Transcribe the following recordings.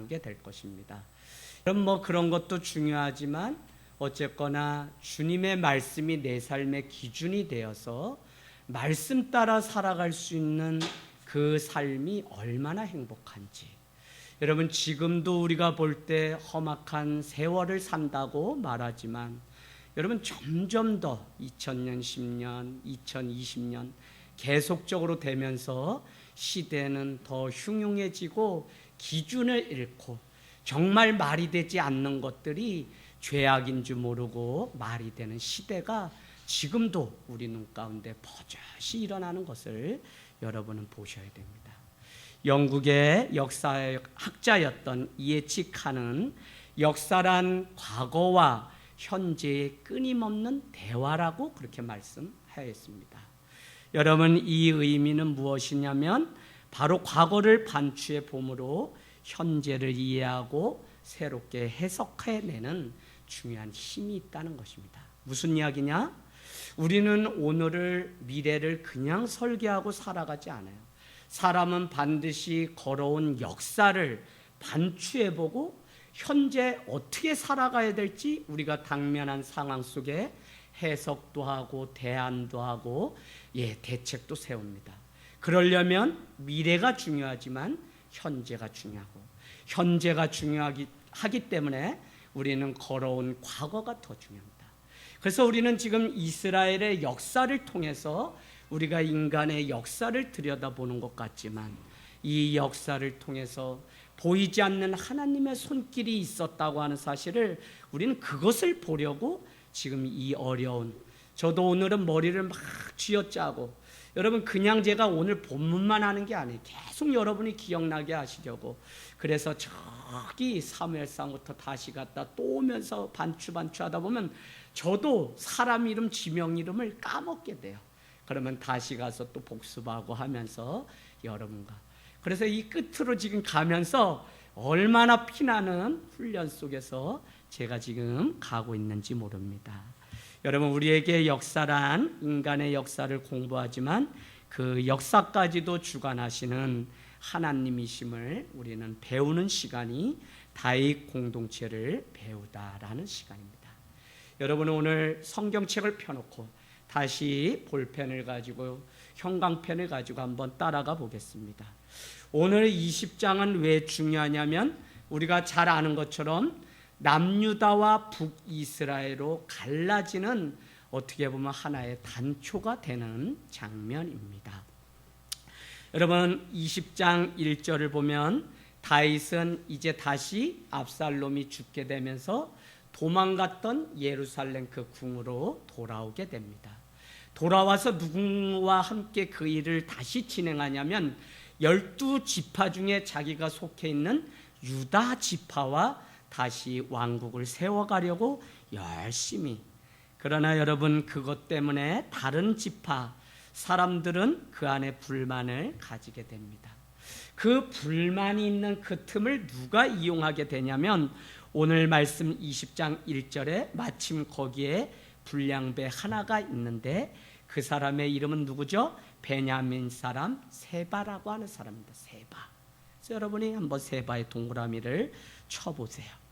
나누게 될 것입니다. 그럼 그런 것도 중요하지만 어쨌거나 주님의 말씀이 내 삶의 기준이 되어서 말씀 따라 살아갈 수 있는 그 삶이 얼마나 행복한지. 여러분, 지금도 우리가 볼 때 험악한 세월을 산다고 말하지만 여러분, 점점 더 2000년, 10년, 2020년 계속적으로 되면서 시대는 더 흉흉해지고 기준을 잃고 정말 말이 되지 않는 것들이 죄악인 줄 모르고 말이 되는 시대가 지금도 우리 눈 가운데 버젓이 일어나는 것을 여러분은 보셔야 됩니다. 영국의 역사학자였던 이에치 칸은 역사란 과거와 현재의 끊임없는 대화라고 그렇게 말씀하였습니다. 여러분, 이 의미는 무엇이냐면 바로 과거를 반추해 봄으로 현재를 이해하고 새롭게 해석해내는 중요한 힘이 있다는 것입니다. 무슨 이야기냐? 우리는 오늘을, 미래를 그냥 설계하고 살아가지 않아요. 사람은 반드시 걸어온 역사를 반추해보고 현재 어떻게 살아가야 될지 우리가 당면한 상황 속에 해석도 하고 대안도 하고 대책도 세웁니다. 그러려면 미래가 중요하지만 현재가 중요하고 현재가 중요하기 때문에 우리는 걸어온 과거가 더 중요합니다. 그래서 우리는 지금 이스라엘의 역사를 통해서 우리가 인간의 역사를 들여다보는 것 같지만 이 역사를 통해서 보이지 않는 하나님의 손길이 있었다고 하는 사실을 우리는 그것을 보려고 지금 이 어려운, 저도 오늘은 머리를 막 쥐어짜고, 여러분 그냥 제가 오늘 본문만 하는 게 아니에요. 계속 여러분이 기억나게 하시려고. 그래서 저기 사무엘상부터 다시 갔다 또 오면서 반추 하다 보면 저도 사람 이름, 지명 이름을 까먹게 돼요. 그러면 다시 가서 또 복습하고 하면서 여러분과, 그래서 이 끝으로 지금 가면서 얼마나 피나는 훈련 속에서 제가 지금 가고 있는지 모릅니다. 여러분, 우리에게 역사란 인간의 역사를 공부하지만 그 역사까지도 주관하시는 하나님이심을 우리는 배우는 시간이 다윗 공동체를 배우다라는 시간입니다. 여러분, 오늘 성경책을 펴놓고 다시 볼펜을 가지고 형광펜을 가지고 한번 따라가 보겠습니다. 오늘 20장은 왜 중요하냐면 우리가 잘 아는 것처럼 남유다와 북이스라엘로 갈라지는 어떻게 보면 하나의 단초가 되는 장면입니다. 여러분, 20장 1절을 보면 다윗은 이제 다시 압살롬이 죽게 되면서 도망갔던 예루살렘 그 궁으로 돌아오게 됩니다. 돌아와서 누구와 함께 그 일을 다시 진행하냐면 12지파 중에 자기가 속해 있는 유다 지파와 다시 왕국을 세워가려고 열심히. 그러나 여러분, 그것 때문에 다른 지파 사람들은 그 안에 불만을 가지게 됩니다. 그 불만이 있는 그 틈을 누가 이용하게 되냐면 오늘 말씀 20장 1절에 마침 거기에 불량배 하나가 있는데 그 사람의 이름은 누구죠? 베냐민 사람 세바라고 하는 사람입니다. 세바. 그래서 여러분이 한번 세바의 동그라미를 쳐보세요.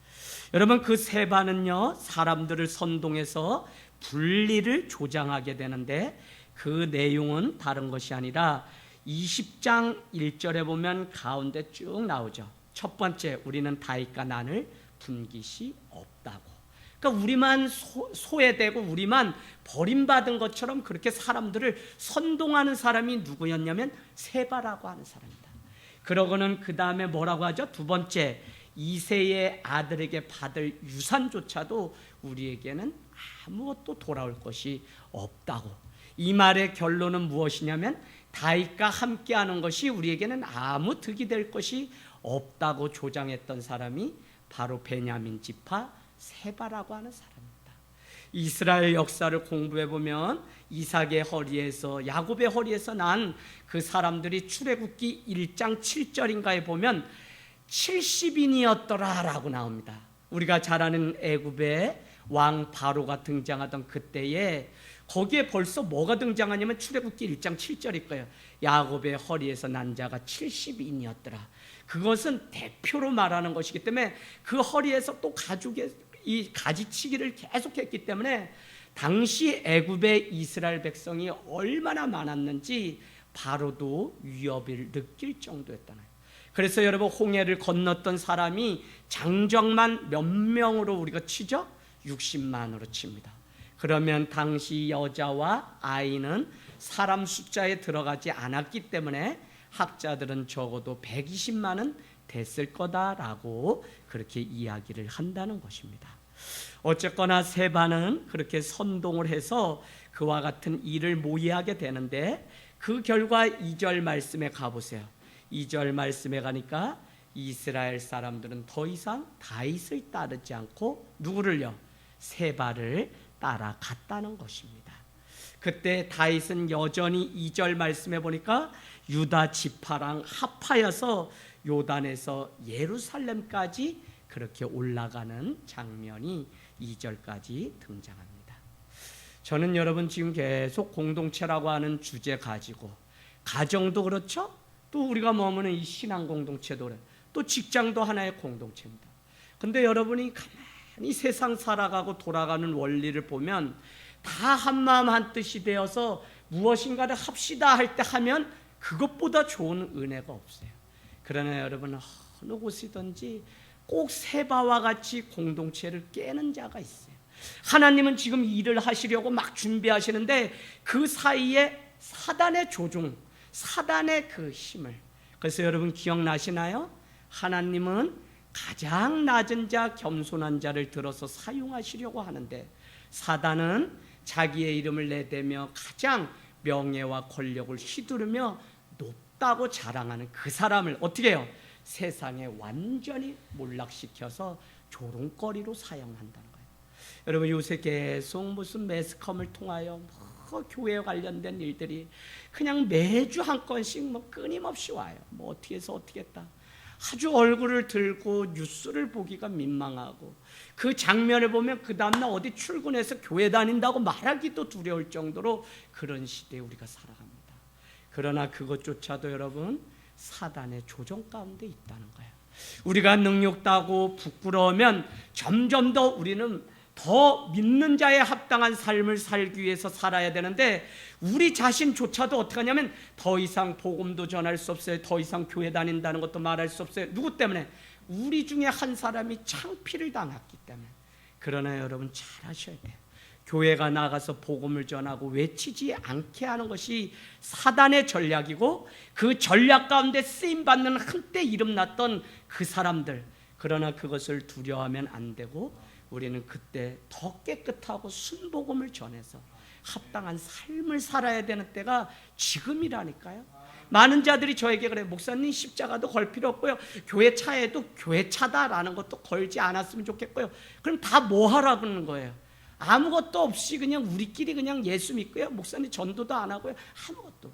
여러분, 그 세바는요, 사람들을 선동해서 분리를 조장하게 되는데 그 내용은 다른 것이 아니라 20장 1절에 보면 가운데 쭉 나오죠. 첫 번째, 우리는 다윗과 난을 분깃이 없다고. 그러니까 우리만 소외되고 우리만 버림받은 것처럼 그렇게 사람들을 선동하는 사람이 누구였냐면 세바라고 하는 사람입니다. 그러고는 그 다음에 뭐라고 하죠? 두 번째, 이새의 아들에게 받을 유산조차도 우리에게는 아무것도 돌아올 것이 없다고. 이 말의 결론은 무엇이냐면 다윗과 함께하는 것이 우리에게는 아무 득이 될 것이 없다고 조장했던 사람이 바로 베냐민 지파 세바라고 하는 사람입니다. 이스라엘 역사를 공부해 보면 이삭의 허리에서, 야곱의 허리에서 난 그 사람들이 출애굽기 1장 7절인가에 보면 70인이었더라 라고 나옵니다. 우리가 잘 아는 애굽의 왕 바로가 등장하던 그때에 거기에 벌써 뭐가 등장하냐면 출애굽기 1장 7절일 거예요. 야곱의 허리에서 난 자가 70인이었더라. 그것은 대표로 말하는 것이기 때문에 그 허리에서 또 가죽의 이 가지치기를 계속했기 때문에 당시 애굽의 이스라엘 백성이 얼마나 많았는지 바로도 위협을 느낄 정도였다는. 그래서 여러분, 홍해를 건넜던 사람이 장정만 몇 명으로 우리가 치죠? 60만으로 칩니다. 그러면 당시 여자와 아이는 사람 숫자에 들어가지 않았기 때문에 학자들은 적어도 120만은 됐을 거다라고 그렇게 이야기를 한다는 것입니다. 어쨌거나 세바는 그렇게 선동을 해서 그와 같은 일을 모의하게 되는데, 그 결과 2절 말씀에 가보세요. 2절 말씀에 가니까 이스라엘 사람들은 더 이상 다윗을 따르지 않고 누구를요? 세바를 따라갔다는 것입니다. 그때 다윗은 여전히 2절 말씀에 보니까 유다 지파랑 합하여서 요단에서 예루살렘까지 그렇게 올라가는 장면이 2절까지 등장합니다. 저는 여러분 지금 계속 공동체라고 하는 주제 가지고, 가정도 그렇죠? 또 우리가 머무는 이 신앙 공동체도 그래, 또 직장도 하나의 공동체입니다. 근데 여러분이 가만히 세상 살아가고 돌아가는 원리를 보면 다 한마음 한뜻이 되어서 무엇인가를 합시다 할 때 하면 그것보다 좋은 은혜가 없어요. 그러나 여러분, 어느 곳이든지 꼭 세바와 같이 공동체를 깨는 자가 있어요. 하나님은 지금 일을 하시려고 막 준비하시는데 그 사이에 사단의 조종, 사단의 그 힘을, 그래서 여러분 기억나시나요? 하나님은 가장 낮은 자, 겸손한 자를 들어서 사용하시려고 하는데, 사단은 자기의 이름을 내대며 가장 명예와 권력을 휘두르며 높다고 자랑하는 그 사람을 어떻게 해요? 세상에 완전히 몰락시켜서 조롱거리로 사용한다는 거예요. 여러분, 요새 계속 무슨 매스컴을 통하여 교회에 관련된 일들이 그냥 매주 한 건씩 끊임없이 와요. 어떻게 해서 어떻게 했다, 아주 얼굴을 들고 뉴스를 보기가 민망하고, 그 장면을 보면 그 다음날 어디 출근해서 교회 다닌다고 말하기도 두려울 정도로 그런 시대에 우리가 살아갑니다. 그러나 그것조차도 여러분, 사단의 조종 가운데 있다는 거예요. 우리가 능욕하고 부끄러우면 점점 더 우리는 더 믿는 자에 합당한 삶을 살기 위해서 살아야 되는데, 우리 자신조차도 어떻게 하냐면 더 이상 복음도 전할 수 없어요. 더 이상 교회 다닌다는 것도 말할 수 없어요. 누구 때문에? 우리 중에 한 사람이 창피를 당했기 때문에. 그러나 여러분 잘 아셔야 돼요. 교회가 나가서 복음을 전하고 외치지 않게 하는 것이 사단의 전략이고, 그 전략 가운데 쓰임받는 한때 이름났던 그 사람들, 그러나 그것을 두려워하면 안 되고 우리는 그때 더 깨끗하고 순복음을 전해서 합당한 삶을 살아야 되는 때가 지금이라니까요. 많은 자들이 저에게 그래요. 목사님, 십자가도 걸 필요 없고요, 교회 차에도 교회 차다라는 것도 걸지 않았으면 좋겠고요. 그럼 다 뭐 하라고 그러는 거예요? 아무것도 없이 그냥 우리끼리 그냥 예수 믿고요, 목사님 전도도 안 하고요, 아무것도.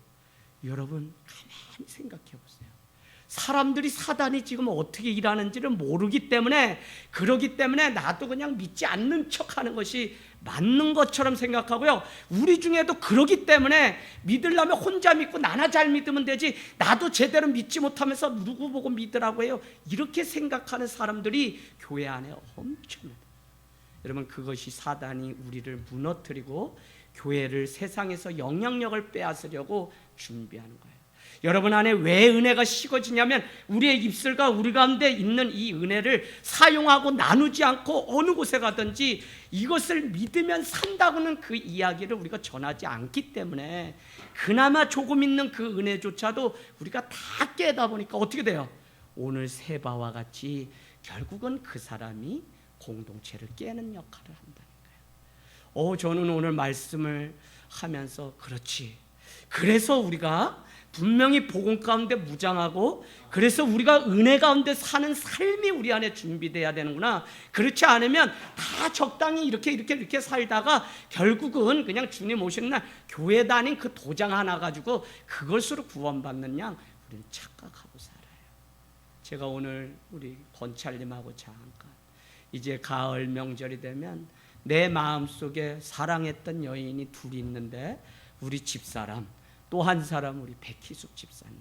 여러분 가만히 생각해 보세요. 사람들이, 사단이 지금 어떻게 일하는지를 모르기 때문에, 그러기 때문에 나도 그냥 믿지 않는 척하는 것이 맞는 것처럼 생각하고요, 우리 중에도 그러기 때문에 믿으려면 혼자 믿고 나나 잘 믿으면 되지, 나도 제대로 믿지 못하면서 누구 보고 믿으라고 해요, 이렇게 생각하는 사람들이 교회 안에 엄청납니다. 여러분, 그것이 사단이 우리를 무너뜨리고 교회를 세상에서 영향력을 빼앗으려고 준비하는 거예요. 여러분 안에 왜 은혜가 식어지냐면, 우리의 입술과 우리 가운데 있는 이 은혜를 사용하고 나누지 않고 어느 곳에 가든지 이것을 믿으면 산다고는 그 이야기를 우리가 전하지 않기 때문에, 그나마 조금 있는 그 은혜조차도 우리가 다 깨다 보니까 어떻게 돼요? 오늘 세바와 같이 결국은 그 사람이 공동체를 깨는 역할을 한다니까요. 저는 오늘 말씀을 하면서 그렇지, 그래서 우리가 분명히 복음 가운데 무장하고, 그래서 우리가 은혜 가운데 사는 삶이 우리 안에 준비돼야 되는구나. 그렇지 않으면 다 적당히 이렇게 살다가 결국은 그냥 주님 오시는 날 교회 다닌 그 도장 하나 가지고 그것으로 구원받는 양 우리는 착각하고 살아요. 제가 오늘 우리 권찰님하고 잠깐, 이제 가을 명절이 되면 내 마음속에 사랑했던 여인이 둘이 있는데, 우리 집사람, 또 한 사람 우리 백희숙 집사님,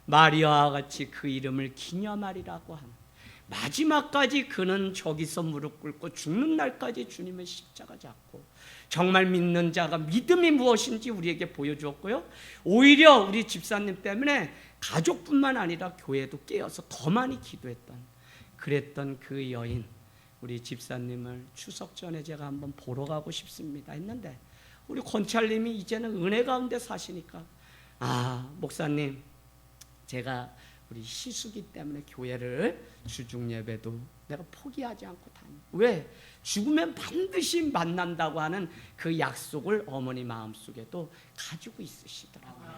마리아와 같이 그 이름을 기념하리라고 하는, 마지막까지 그는 저기서 무릎 꿇고 죽는 날까지 주님의 십자가 잡고 정말 믿는 자가 믿음이 무엇인지 우리에게 보여주었고요. 오히려 우리 집사님 때문에 가족뿐만 아니라 교회도 깨어서 더 많이 그랬던 그 여인, 우리 집사님을 추석 전에 제가 한번 보러 가고 싶습니다 했는데, 우리 권찰님이 이제는 은혜 가운데 사시니까, 목사님, 제가 우리 시숙이 때문에 교회를 주중 예배도 내가 포기하지 않고 다니. 왜? 죽으면 반드시 만난다고 하는 그 약속을 어머니 마음속에도 가지고 있으시더라고요.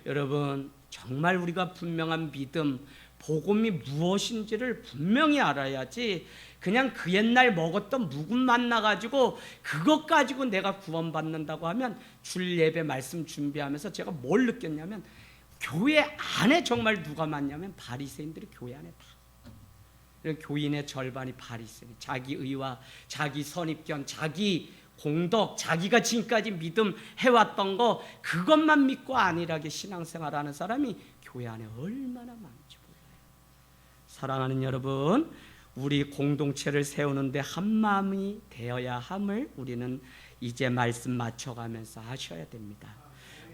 여러분, 정말 우리가 분명한 믿음, 복음이 무엇인지를 분명히 알아야지 그냥 그 옛날 먹었던 묵은 만나가지고 그것 가지고 내가 구원받는다고 하면, 줄 예배 말씀 준비하면서 제가 뭘 느꼈냐면, 교회 안에 정말 누가 많냐면 바리새인들이 교회 안에 다. 교인의 절반이 바리새인, 자기 의와 자기 선입견, 자기 공덕, 자기가 지금까지 믿음 해왔던 거, 그것만 믿고 안일하게 신앙생활하는 사람이 교회 안에 얼마나 많은지 몰라요. 사랑하는 여러분, 우리 공동체를 세우는데 한마음이 되어야 함을 우리는 이제 말씀 맞춰가면서 하셔야 됩니다.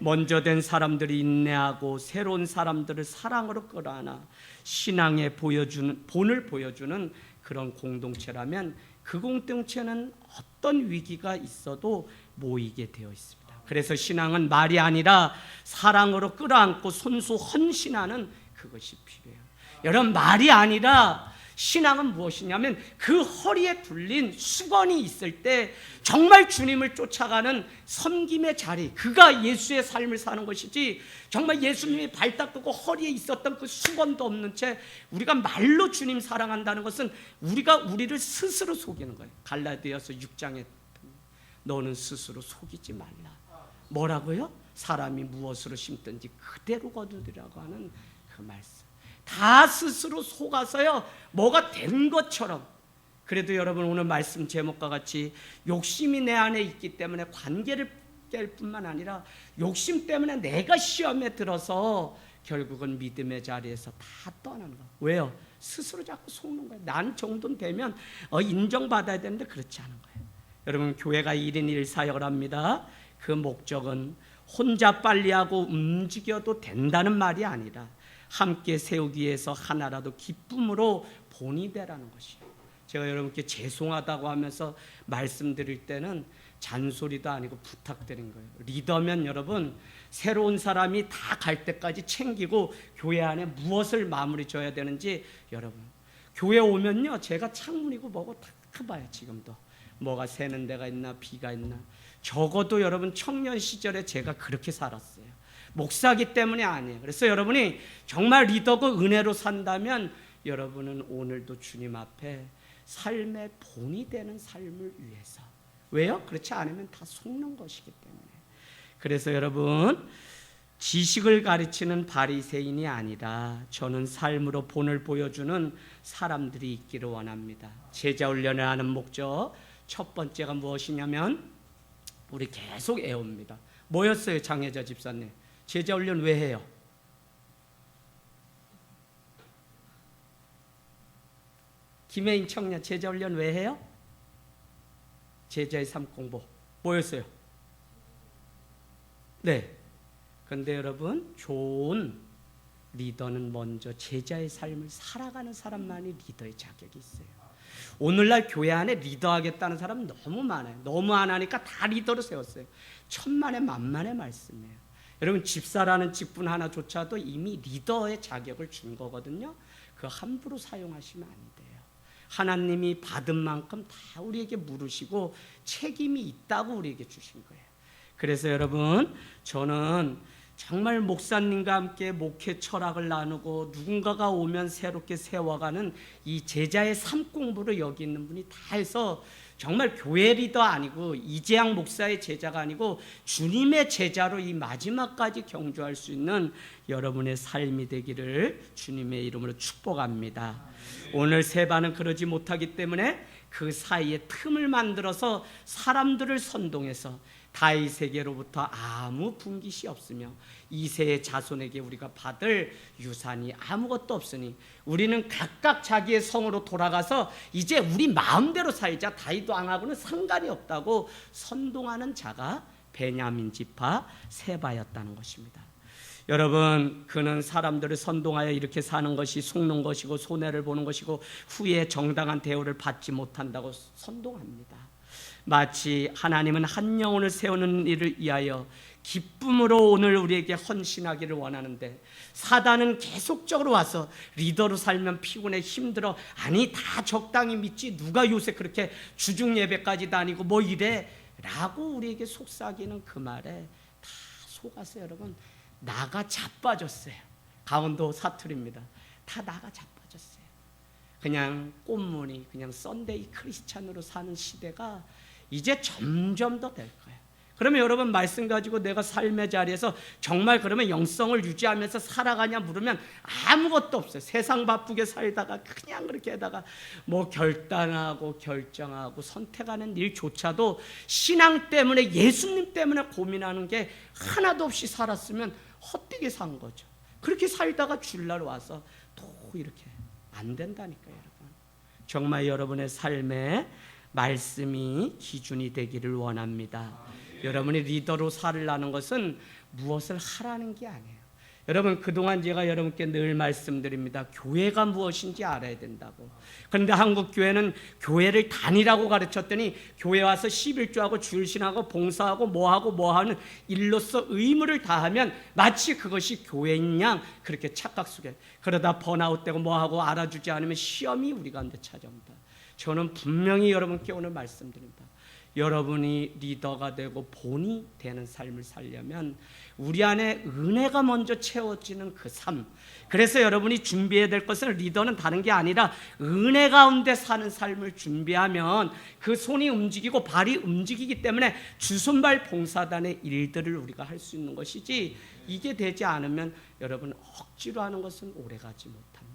먼저 된 사람들이 인내하고 새로운 사람들을 사랑으로 끌어안아 신앙에 본을 보여주는 그런 공동체라면, 그 공동체는 어떤 위기가 있어도 모이게 되어 있습니다. 그래서 신앙은 말이 아니라 사랑으로 끌어안고 손수 헌신하는 그것이 필요해요. 여러분, 말이 아니라 신앙은 무엇이냐면, 그 허리에 둘린 수건이 있을 때 정말 주님을 쫓아가는 섬김의 자리, 그가 예수의 삶을 사는 것이지, 정말 예수님이 발 닦고 허리에 있었던 그 수건도 없는 채 우리가 말로 주님 사랑한다는 것은 우리가 우리를 스스로 속이는 거예요. 갈라디아서 6장에 너는 스스로 속이지 말라. 뭐라고요? 사람이 무엇으로 심든지 그대로 거두리라고 하는 그 말씀. 다 스스로 속아서요, 뭐가 된 것처럼. 그래도 여러분, 오늘 말씀 제목과 같이 욕심이 내 안에 있기 때문에 관계를 깰 뿐만 아니라, 욕심 때문에 내가 시험에 들어서 결국은 믿음의 자리에서 다 떠나는 거예요. 왜요? 스스로 자꾸 속는 거예요. 난 정도는 되면 인정받아야 되는데 그렇지 않은 거예요. 여러분, 교회가 1인 1사역을 합니다. 그 목적은 혼자 빨리하고 움직여도 된다는 말이 아니라, 함께 세우기 위해서 하나라도 기쁨으로 본이 되라는 것이에요. 제가 여러분께 죄송하다고 하면서 말씀드릴 때는 잔소리도 아니고 부탁드린 거예요. 리더면 여러분, 새로운 사람이 다 갈 때까지 챙기고 교회 안에 무엇을 마무리 줘야 되는지, 여러분, 교회 오면요, 제가 창문이고 뭐고 다 봐요. 지금도 뭐가 새는 데가 있나, 비가 있나. 적어도 여러분, 청년 시절에 제가 그렇게 살았어요. 목사기 때문에 아니에요. 그래서 여러분이 정말 리더고 은혜로 산다면, 여러분은 오늘도 주님 앞에 삶의 본이 되는 삶을 위해서. 왜요? 그렇지 않으면 다 속는 것이기 때문에. 그래서 여러분, 지식을 가르치는 바리새인이 아니라 저는 삶으로 본을 보여주는 사람들이 있기를 원합니다. 제자 훈련을 하는 목적, 첫 번째가 무엇이냐면, 우리 계속 애웁니다. 뭐였어요, 장혜자 집사님? 제자 훈련 왜 해요? 김혜인 청년, 제자 훈련 왜 해요? 제자의 삶 공부. 뭐였어요? 네. 그런데 여러분, 좋은 리더는 먼저 제자의 삶을 살아가는 사람만이 리더의 자격이 있어요. 오늘날 교회 안에 리더하겠다는 사람 너무 많아요. 너무 안 하니까 다 리더로 세웠어요. 천만의 만만의 말씀이에요. 여러분, 집사라는 직분 하나조차도 이미 리더의 자격을 준 거거든요. 그거 함부로 사용하시면 안 돼요. 하나님이 받은 만큼 다 우리에게 물으시고 책임이 있다고 우리에게 주신 거예요. 그래서 여러분, 저는 정말 목사님과 함께 목회 철학을 나누고 누군가가 오면 새롭게 세워가는 이 제자의 삶 공부를 여기 있는 분이 다 해서, 정말 교회 리더 아니고 이재양 목사의 제자가 아니고 주님의 제자로 이 마지막까지 경주할 수 있는 여러분의 삶이 되기를 주님의 이름으로 축복합니다. 오늘 세반은 그러지 못하기 때문에 그 사이에 틈을 만들어서 사람들을 선동해서 다윗에게로부터 아무 분깃이 없으며 이새의 자손에게 우리가 받을 유산이 아무것도 없으니 우리는 각각 자기의 성으로 돌아가서 이제 우리 마음대로 살자. 다윗 왕하고는 상관이 없다고 선동하는 자가 베냐민 지파 세바였다는 것입니다. 여러분, 그는 사람들을 선동하여 이렇게 사는 것이 속는 것이고 손해를 보는 것이고 후에 정당한 대우를 받지 못한다고 선동합니다. 마치 하나님은 한 영혼을 세우는 일을 위하여 기쁨으로 오늘 우리에게 헌신하기를 원하는데 사단은 계속적으로 와서 리더로 살면 피곤해 힘들어, 아니 다 적당히 믿지 누가 요새 그렇게 주중 예배까지 다니고 뭐 이래 라고 우리에게 속삭이는 그 말에 다 속아서 여러분 나가 자빠졌어요. 강원도 사투리입니다. 다 나가 자빠졌어요. 그냥 꽃무늬 그냥 썬데이 크리스찬으로 사는 시대가 이제 점점 더 될 거예요. 그러면 여러분 말씀 가지고 내가 삶의 자리에서 정말 그러면 영성을 유지하면서 살아가냐 물으면 아무것도 없어요. 세상 바쁘게 살다가 그냥 그렇게 하다가 뭐 결단하고 결정하고 선택하는 일조차도 신앙 때문에 예수님 때문에 고민하는 게 하나도 없이 살았으면 헛되게 산 거죠. 그렇게 살다가 주일날 와서 또 이렇게 안 된다니까요. 여러분 정말 여러분의 삶에 말씀이 기준이 되기를 원합니다. 여러분이 리더로 살으라는 것은 무엇을 하라는 게 아니에요. 여러분 그동안 제가 여러분께 늘 말씀드립니다. 교회가 무엇인지 알아야 된다고. 그런데 한국 교회는 교회를 다니라고 가르쳤더니 교회 와서 11조하고 주일신하고 봉사하고 뭐하고 하는 일로서 의무를 다하면 마치 그것이 교회인 양 그렇게 착각 속에, 그러다 번아웃되고 뭐하고 알아주지 않으면 시험이 우리 가운데 찾아옵니다. 저는 분명히 여러분께 오늘 말씀드립니다. 여러분이 리더가 되고 본이 되는 삶을 살려면 우리 안에 은혜가 먼저 채워지는 그 삶. 그래서 여러분이 준비해야 될 것은 리더는 다른 게 아니라 은혜 가운데 사는 삶을 준비하면 그 손이 움직이고 발이 움직이기 때문에 주손발 봉사단의 일들을 우리가 할 수 있는 것이지, 이게 되지 않으면 여러분 억지로 하는 것은 오래가지 못합니다.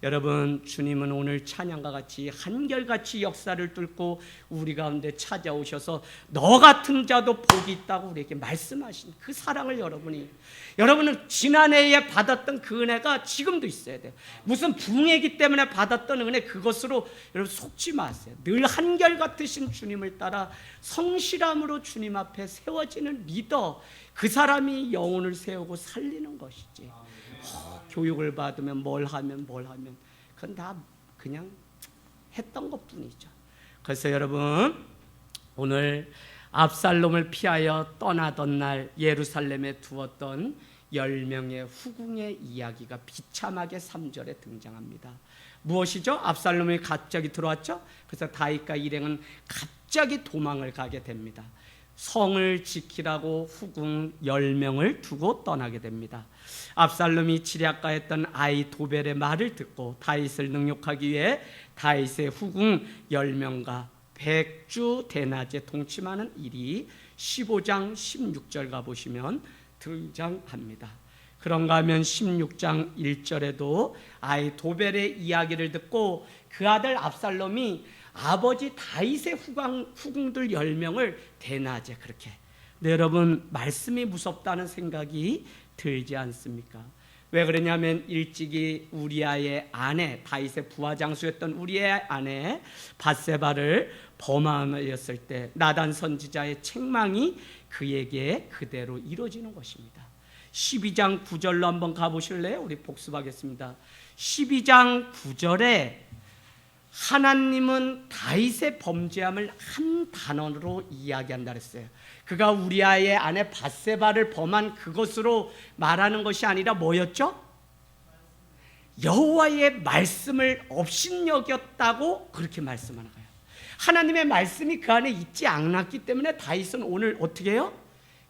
여러분 주님은 오늘 찬양과 같이 한결같이 역사를 뚫고 우리 가운데 찾아오셔서 너 같은 자도 복이 있다고 우리에게 말씀하신 그 사랑을 여러분은 지난해에 받았던 그 은혜가 지금도 있어야 돼요. 무슨 부흥회기 때문에 받았던 은혜 그것으로 여러분 속지 마세요. 늘 한결같으신 주님을 따라 성실함으로 주님 앞에 세워지는 리더, 그 사람이 영혼을 세우고 살리는 것이지 교육을 받으면 뭘 하면 그건 다 그냥 했던 것뿐이죠. 그래서 여러분 오늘 압살롬을 피하여 떠나던 날 예루살렘에 두었던 10명의 후궁의 이야기가 비참하게 3절에 등장합니다. 무엇이죠? 압살롬이 갑자기 들어왔죠. 그래서 다윗과 일행은 갑자기 도망을 가게 됩니다. 성을 지키라고 후궁 10명을 두고 떠나게 됩니다. 압살롬이 지략가했던 아히도벨의 말을 듣고 다윗을 능욕하기 위해 다윗의 후궁 10명과 백주 대낮에 동침하는 일이 15장 16절 가보시면 등장합니다. 그런가 하면 16장 1절에도 아히도벨의 이야기를 듣고 그 아들 압살롬이 아버지 다윗의 후궁들 10명을 대낮에 그렇게. 근데 여러분 말씀이 무섭다는 생각이 들지 않습니까? 왜 그러냐면 일찍이 우리아의 아내, 다윗의 부하장수였던 우리아의 아내 밧세바를 범하였을 때 나단 선지자의 책망이 그에게 그대로 이루어지는 것입니다. 12장 9절로 한번 가보실래요? 우리 복습하겠습니다. 12장 9절에 하나님은 다윗의 범죄함을 한 단어로 이야기한다 그랬어요. 그가 우리아의 아내 밧세바를 범한 그것으로 말하는 것이 아니라 뭐였죠? 여호와의 말씀을 업신여겼다고 그렇게 말씀하는 거예요. 하나님의 말씀이 그 안에 있지 않았기 때문에 다윗은 오늘 어떻게 해요?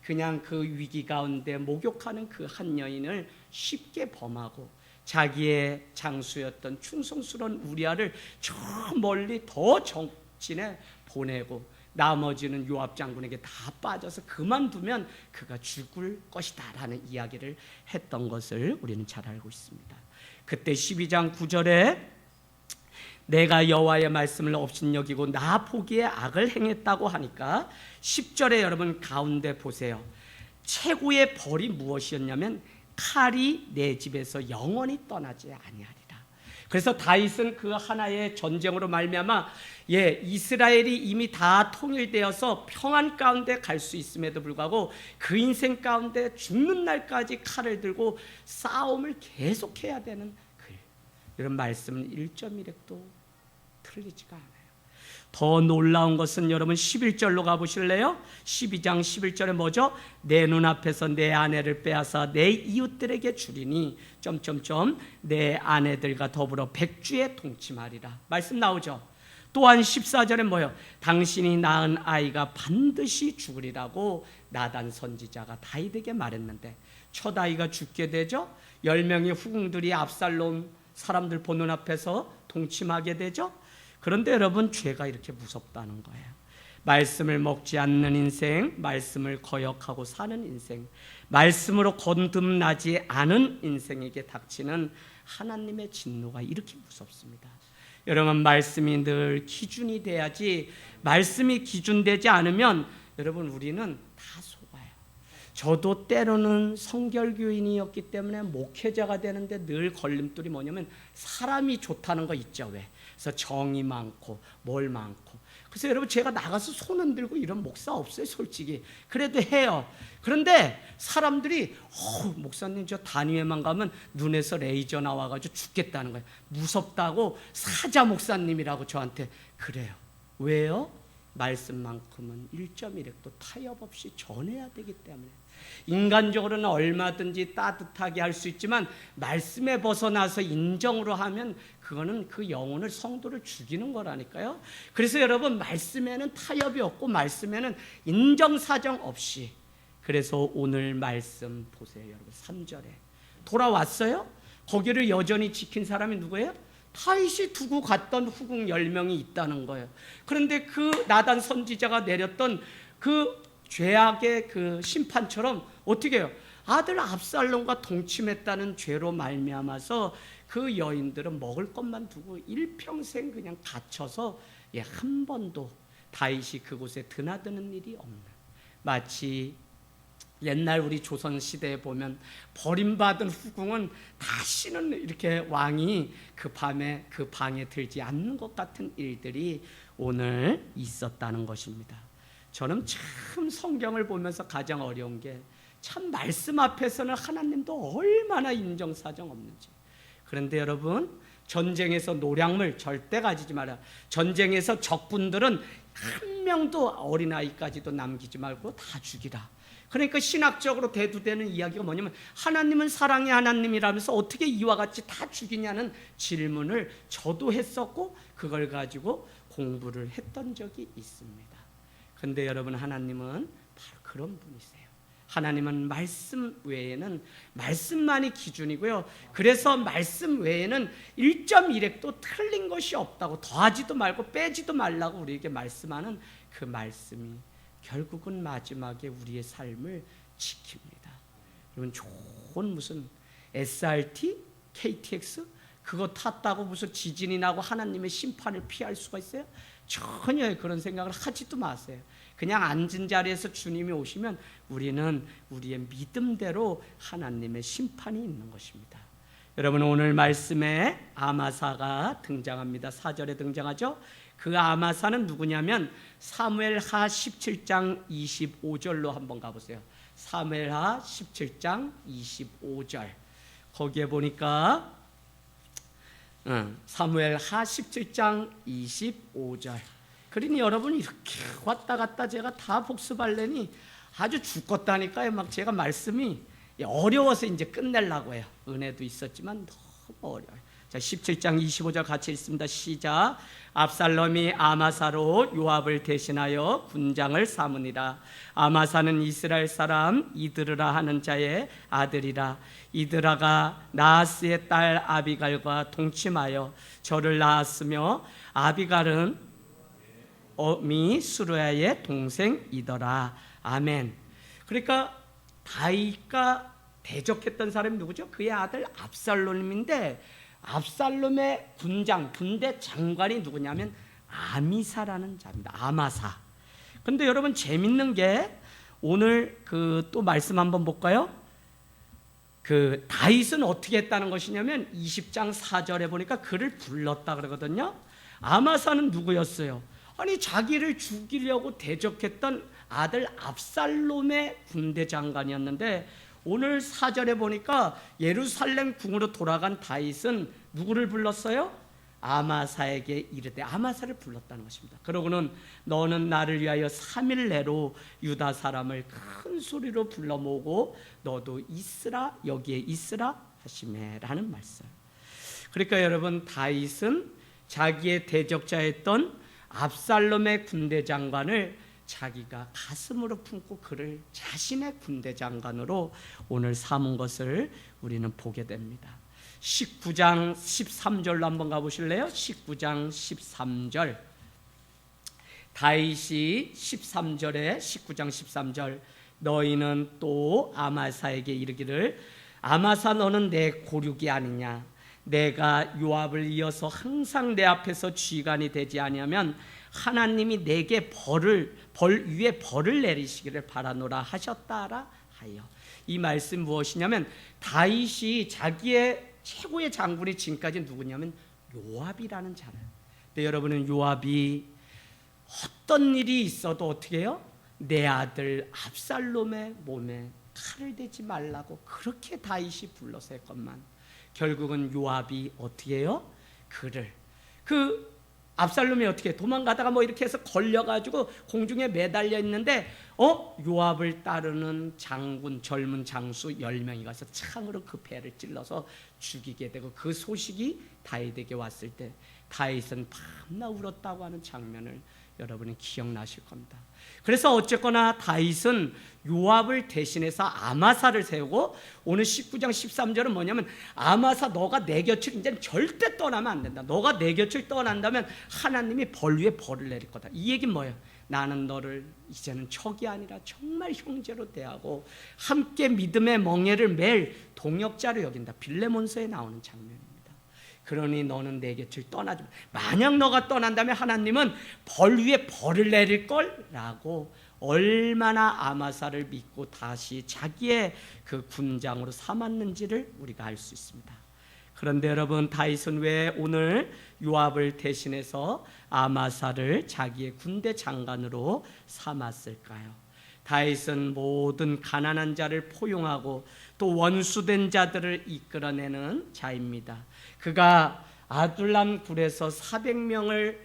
그냥 그 위기 가운데 목욕하는 그 한 여인을 쉽게 범하고 자기의 장수였던 충성스러운 우리아를 저 멀리 더 정진에 보내고 나머지는 요압 장군에게 다 빠져서 그만두면 그가 죽을 것이다 라는 이야기를 했던 것을 우리는 잘 알고 있습니다. 그때 12장 9절에 내가 여호와의 말씀을 업신여기고 나 보기에 악을 행했다고 하니까 10절에 여러분 가운데 보세요. 최고의 벌이 무엇이었냐면 칼이 내 집에서 영원히 떠나지 아니하리라. 그래서 다윗은 그 하나의 전쟁으로 말미암아 이스라엘이 이미 다 통일되어서 평안 가운데 갈 수 있음에도 불구하고 그 인생 가운데 죽는 날까지 칼을 들고 싸움을 계속해야 되는 이런 말씀은 1.1핵도 틀리지가 않아요. 더 놀라운 것은 여러분 11절로 가보실래요? 12장 11절에 뭐죠? 내 눈앞에서 내 아내를 빼앗아 내 이웃들에게 주리니 내 아내들과 더불어 백주에 동침하리라. 말씀 나오죠? 또한 14절에 뭐예요? 당신이 낳은 아이가 반드시 죽으리라고 나단 선지자가 다윗에게 말했는데 첫 아이가 죽게 되죠? 10명의 후궁들이 압살롬 사람들 보는 앞에서 동침하게 되죠. 그런데 여러분 죄가 이렇게 무섭다는 거예요. 말씀을 먹지 않는 인생, 말씀을 거역하고 사는 인생, 말씀으로 거듭나지 않은 인생에게 닥치는 하나님의 진노가 이렇게 무섭습니다. 여러분 말씀이 늘 기준이 돼야지, 말씀이 기준되지 않으면 여러분 우리는 다 속아요. 저도 때로는 성결교인이었기 때문에 목회자가 되는데 늘 걸림돌이 뭐냐면 사람이 좋다는 거 있죠. 왜? 그래서 정이 많고 뭘 많고. 그래서 여러분 제가 나가서 손 흔들고 이런 목사 없어요 솔직히. 그래도 해요. 그런데 사람들이 목사님 저 단위회만 가면 눈에서 레이저 나와가지고 죽겠다는 거예요. 무섭다고 사자 목사님이라고 저한테 그래요. 왜요? 말씀만큼은 1.1핵도 타협 없이 전해야 되기 때문에. 인간적으로는 얼마든지 따뜻하게 할 수 있지만 말씀에 벗어나서 인정으로 하면 그거는 그 영혼을, 성도를 죽이는 거라니까요. 그래서 여러분 말씀에는 타협이 없고 말씀에는 인정사정 없이. 그래서 오늘 말씀 보세요. 여러분 3절에 돌아왔어요. 거기를 여전히 지킨 사람이 누구예요? 다윗이 두고 갔던 후궁 10명이 있다는 거예요. 그런데 그 나단 선지자가 내렸던 그 죄악의 그 심판처럼 어떻게 해요? 아들 압살롬과 동침했다는 죄로 말미암아서 그 여인들은 먹을 것만 두고 일평생 그냥 갇혀서 한 번도 다윗이 그곳에 드나드는 일이 없는, 마치 옛날 우리 조선 시대에 보면 버림받은 후궁은 다시는 이렇게 왕이 그 밤에 그 방에 들지 않는 것 같은 일들이 오늘 있었다는 것입니다. 저는 참 성경을 보면서 가장 어려운 게 참 말씀 앞에서는 하나님도 얼마나 인정사정 없는지. 그런데 여러분 전쟁에서 노량물 절대 가지지 마라. 전쟁에서 적군들은 한 명도 어린아이까지도 남기지 말고 다 죽이라. 그러니까 신학적으로 대두되는 이야기가 뭐냐면 하나님은 사랑의 하나님이라면서 어떻게 이와 같이 다 죽이냐는 질문을 저도 했었고 그걸 가지고 공부를 했던 적이 있습니다. 그런데 여러분 하나님은 바로 그런 분이세요. 하나님은 말씀 외에는, 말씀만이 기준이고요. 그래서 말씀 외에는 1.1핵도 틀린 것이 없다고, 더하지도 말고 빼지도 말라고 우리에게 말씀하는 그 말씀이 결국은 마지막에 우리의 삶을 지킵니다. 여러분 좋은 무슨 SRT, KTX 그거 탔다고 무슨 지진이 나고 하나님의 심판을 피할 수가 있어요? 전혀 그런 생각을 하지도 마세요. 그냥 앉은 자리에서 주님이 오시면 우리는 우리의 믿음대로 하나님의 심판이 있는 것입니다. 여러분 오늘 말씀에 아마사가 등장합니다. 4절에 등장하죠. 그 아마사는 누구냐면 사무엘하 17장 25절로 한번 가보세요. 사무엘하 17장 25절 거기에 보니까 사무엘하 17장 25절. 그러니 여러분 이렇게 왔다 갔다 제가 다 복습하려니 아주 죽겠다니까요. 막 제가 말씀이 어려워서 이제 끝내려고 해요. 은혜도 있었지만 너무 어려워요. 자, 17장 25절 같이 읽습니다. 시작. 압살롬이 아마사로 요압을 대신하여 군장을 삼으니라. 아마사는 이스라엘 사람 이드르라 하는 자의 아들이라. 이드라가 나하스의 딸 아비갈과 동침하여 저를 낳았으며 아비갈은 어미 수르야의 동생이더라. 아멘. 그러니까 다윗과 대적했던 사람이 누구죠? 그의 아들 압살롬인데 압살롬의 군대 장관이 누구냐면 아미사라는 자입니다. 아마사. 근데 여러분 재밌는 게 오늘 또 말씀 한번 볼까요? 다윗은 어떻게 했다는 것이냐면 20장 4절에 보니까 그를 불렀다 그러거든요. 아마사는 누구였어요? 아니 자기를 죽이려고 대적했던 아들 압살롬의 군대 장관이었는데 오늘 4절에 보니까 예루살렘 궁으로 돌아간 다윗은 누구를 불렀어요? 아마사에게 이르되, 아마사를 불렀다는 것입니다. 그러고는 너는 나를 위하여 3일 내로 유다 사람을 큰 소리로 불러 모으고 너도 있으라, 여기에 있으라 하시매라는 말씀. 그러니까 여러분, 다윗은 자기의 대적자였던 압살롬의 군대 장관을 자기가 가슴으로 품고 그를 자신의 군대 장관으로 오늘 삼은 것을 우리는 보게 됩니다. 19장 13절로 한번 가보실래요? 19장 13절. 다윗이 13절에 19장 13절 너희는 또 아마사에게 이르기를 아마사 너는 내 고륙이 아니냐 내가 요압을 이어서 항상 내 앞에서 쥐관이 되지 아니하면 하나님이 내게 벌 위에 벌을 내리시기를 바라노라 하셨다라 하여. 이 말씀 무엇이냐면 다윗이 자기의 최고의 장군이 지금까지 누구냐면 요압이라는 자를. 근데 여러분은 요압이 어떤 일이 있어도 어떻게 해요? 내 아들 압살롬의 몸에 칼을 대지 말라고 그렇게 다윗이 불러서 했건만 결국은 요압이 어떻게 해요? 그를 압살롬이 어떻게 도망가다가 이렇게 해서 걸려가지고 공중에 매달려 있는데 요압을 따르는 장군 젊은 장수 10명이 가서 창으로 그 배를 찔러서 죽이게 되고 그 소식이 다윗에게 왔을 때 다윗은 밤낮 울었다고 하는 장면을 여러분이 기억나실 겁니다. 그래서 어쨌거나 다윗은 요압을 대신해서 아마사를 세우고 오늘 19장 13절은 뭐냐면 아마사 너가 내 곁을 이제 절대 떠나면 안 된다. 너가 내 곁을 떠난다면 하나님이 벌 위에 벌을 내릴 거다. 이 얘기는 뭐예요? 나는 너를 이제는 척이 아니라 정말 형제로 대하고 함께 믿음의 멍에를 맬 동역자로 여긴다. 빌레몬서에 나오는 장면입니다. 그러니 너는 내 곁을 떠나지 마. 만약 너가 떠난다면 하나님은 벌 위에 벌을 내릴 거라고 얼마나 아마사를 믿고 다시 자기의 그 군장으로 삼았는지를 우리가 알 수 있습니다. 그런데 여러분, 다윗은 왜 오늘 요압을 대신해서 아마사를 자기의 군대 장관으로 삼았을까요? 다윗은 모든 가난한 자를 포용하고 또 원수된 자들을 이끌어내는 자입니다. 그가 아둘람 굴에서 400명을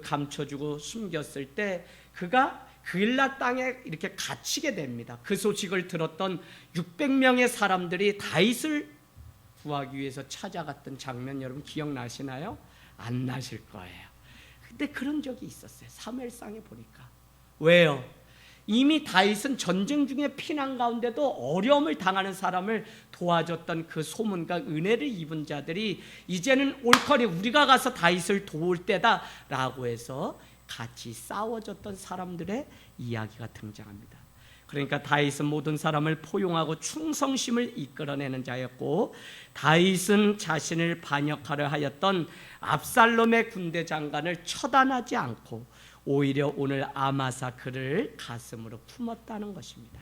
감춰주고 숨겼을 때 그가 그일라 땅에 이렇게 갇히게 됩니다. 그 소식을 들었던 600명의 사람들이 다윗을 구하기 위해서 찾아갔던 장면 여러분 기억나시나요? 안 나실 거예요. 근데 그런 적이 있었어요. 사무엘상에 보니까. 왜요? 이미 다윗은 전쟁 중에 피난 가운데도 어려움을 당하는 사람을 도와줬던 그 소문과 은혜를 입은 자들이 이제는 옳거니 우리가 가서 다윗을 도울 때다라고 해서 같이 싸워줬던 사람들의 이야기가 등장합니다. 그러니까 다윗은 모든 사람을 포용하고 충성심을 이끌어내는 자였고 다윗은 자신을 반역하려 하였던 압살롬의 군대 장관을 처단하지 않고 오히려 오늘 아마사 그를 가슴으로 품었다는 것입니다.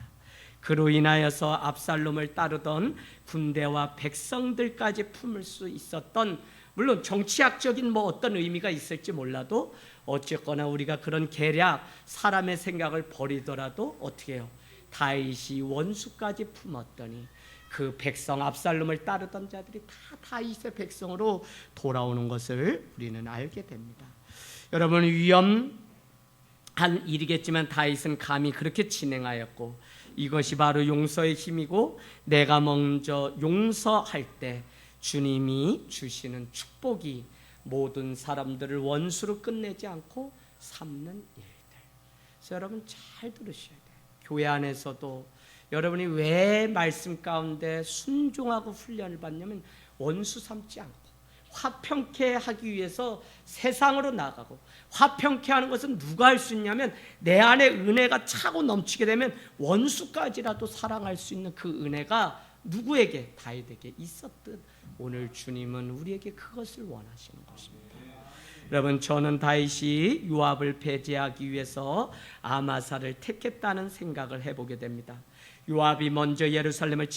그로 인하여서 압살롬을 따르던 군대와 백성들까지 품을 수 있었던, 물론 정치학적인 어떤 의미가 있을지 몰라도 어쨌거나 우리가 그런 계략, 사람의 생각을 버리더라도 어떻게 해요? 다윗이 원수까지 품었더니 그 백성 압살롬을 따르던 자들이 다 다윗의 백성으로 돌아오는 것을 우리는 알게 됩니다. 여러분, 위험한 일이겠지만 다윗은 감히 그렇게 진행하였고 이것이 바로 용서의 힘이고 내가 먼저 용서할 때 주님이 주시는 축복이 모든 사람들을 원수로 끝내지 않고 삼는 일들. 그래서 여러분 잘 들으셔야 돼요. 교회 안에서도 여러분이 왜 말씀 가운데 순종하고 훈련을 받냐면 원수 삼지 않고 화평케 하기 위해서 세상으로 나가고, 화평케 하는 것은 누가 할 수 있냐면 내 안에 은혜가 차고 넘치게 되면 원수까지라도 사랑할 수 있는 그 은혜가 누구에게? 다윗에게 있었듯 오늘 주님은 우리에게 그것을 원하시는 것입니다. 여러분, 저는 다윗이 요압을 배제하기 위해서 아마사를 택했다는 생각을 해보게 됩니다. 요압이 먼저 예루살렘을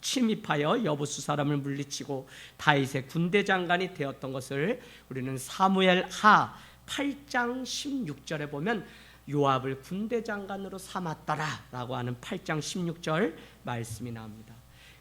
침입하여 여부수 사람을 물리치고 다윗의 군대 장관이 되었던 것을 우리는 사무엘하 8장 16절에 보면 요압을 군대 장관으로 삼았더라라고 하는 8장 16절 말씀이 나옵니다.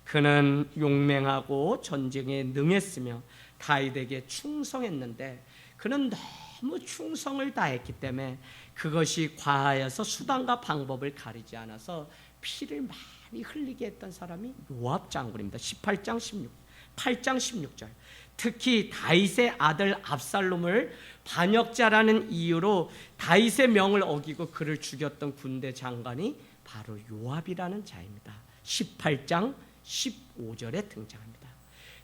그는 용맹하고 전쟁에 능했으며 다윗에게 충성했는데 그는 너무 충성을 다했기 때문에 그것이 과하여서 수단과 방법을 가리지 않아서 피를 많이 흘리게 했던 사람이 요압 장군입니다. 8장 16절. 특히 다윗의 아들 압살롬을 반역자라는 이유로 다윗의 명을 어기고 그를 죽였던 군대 장관이 바로 요압이라는 자입니다. 18장 15절에 등장합니다.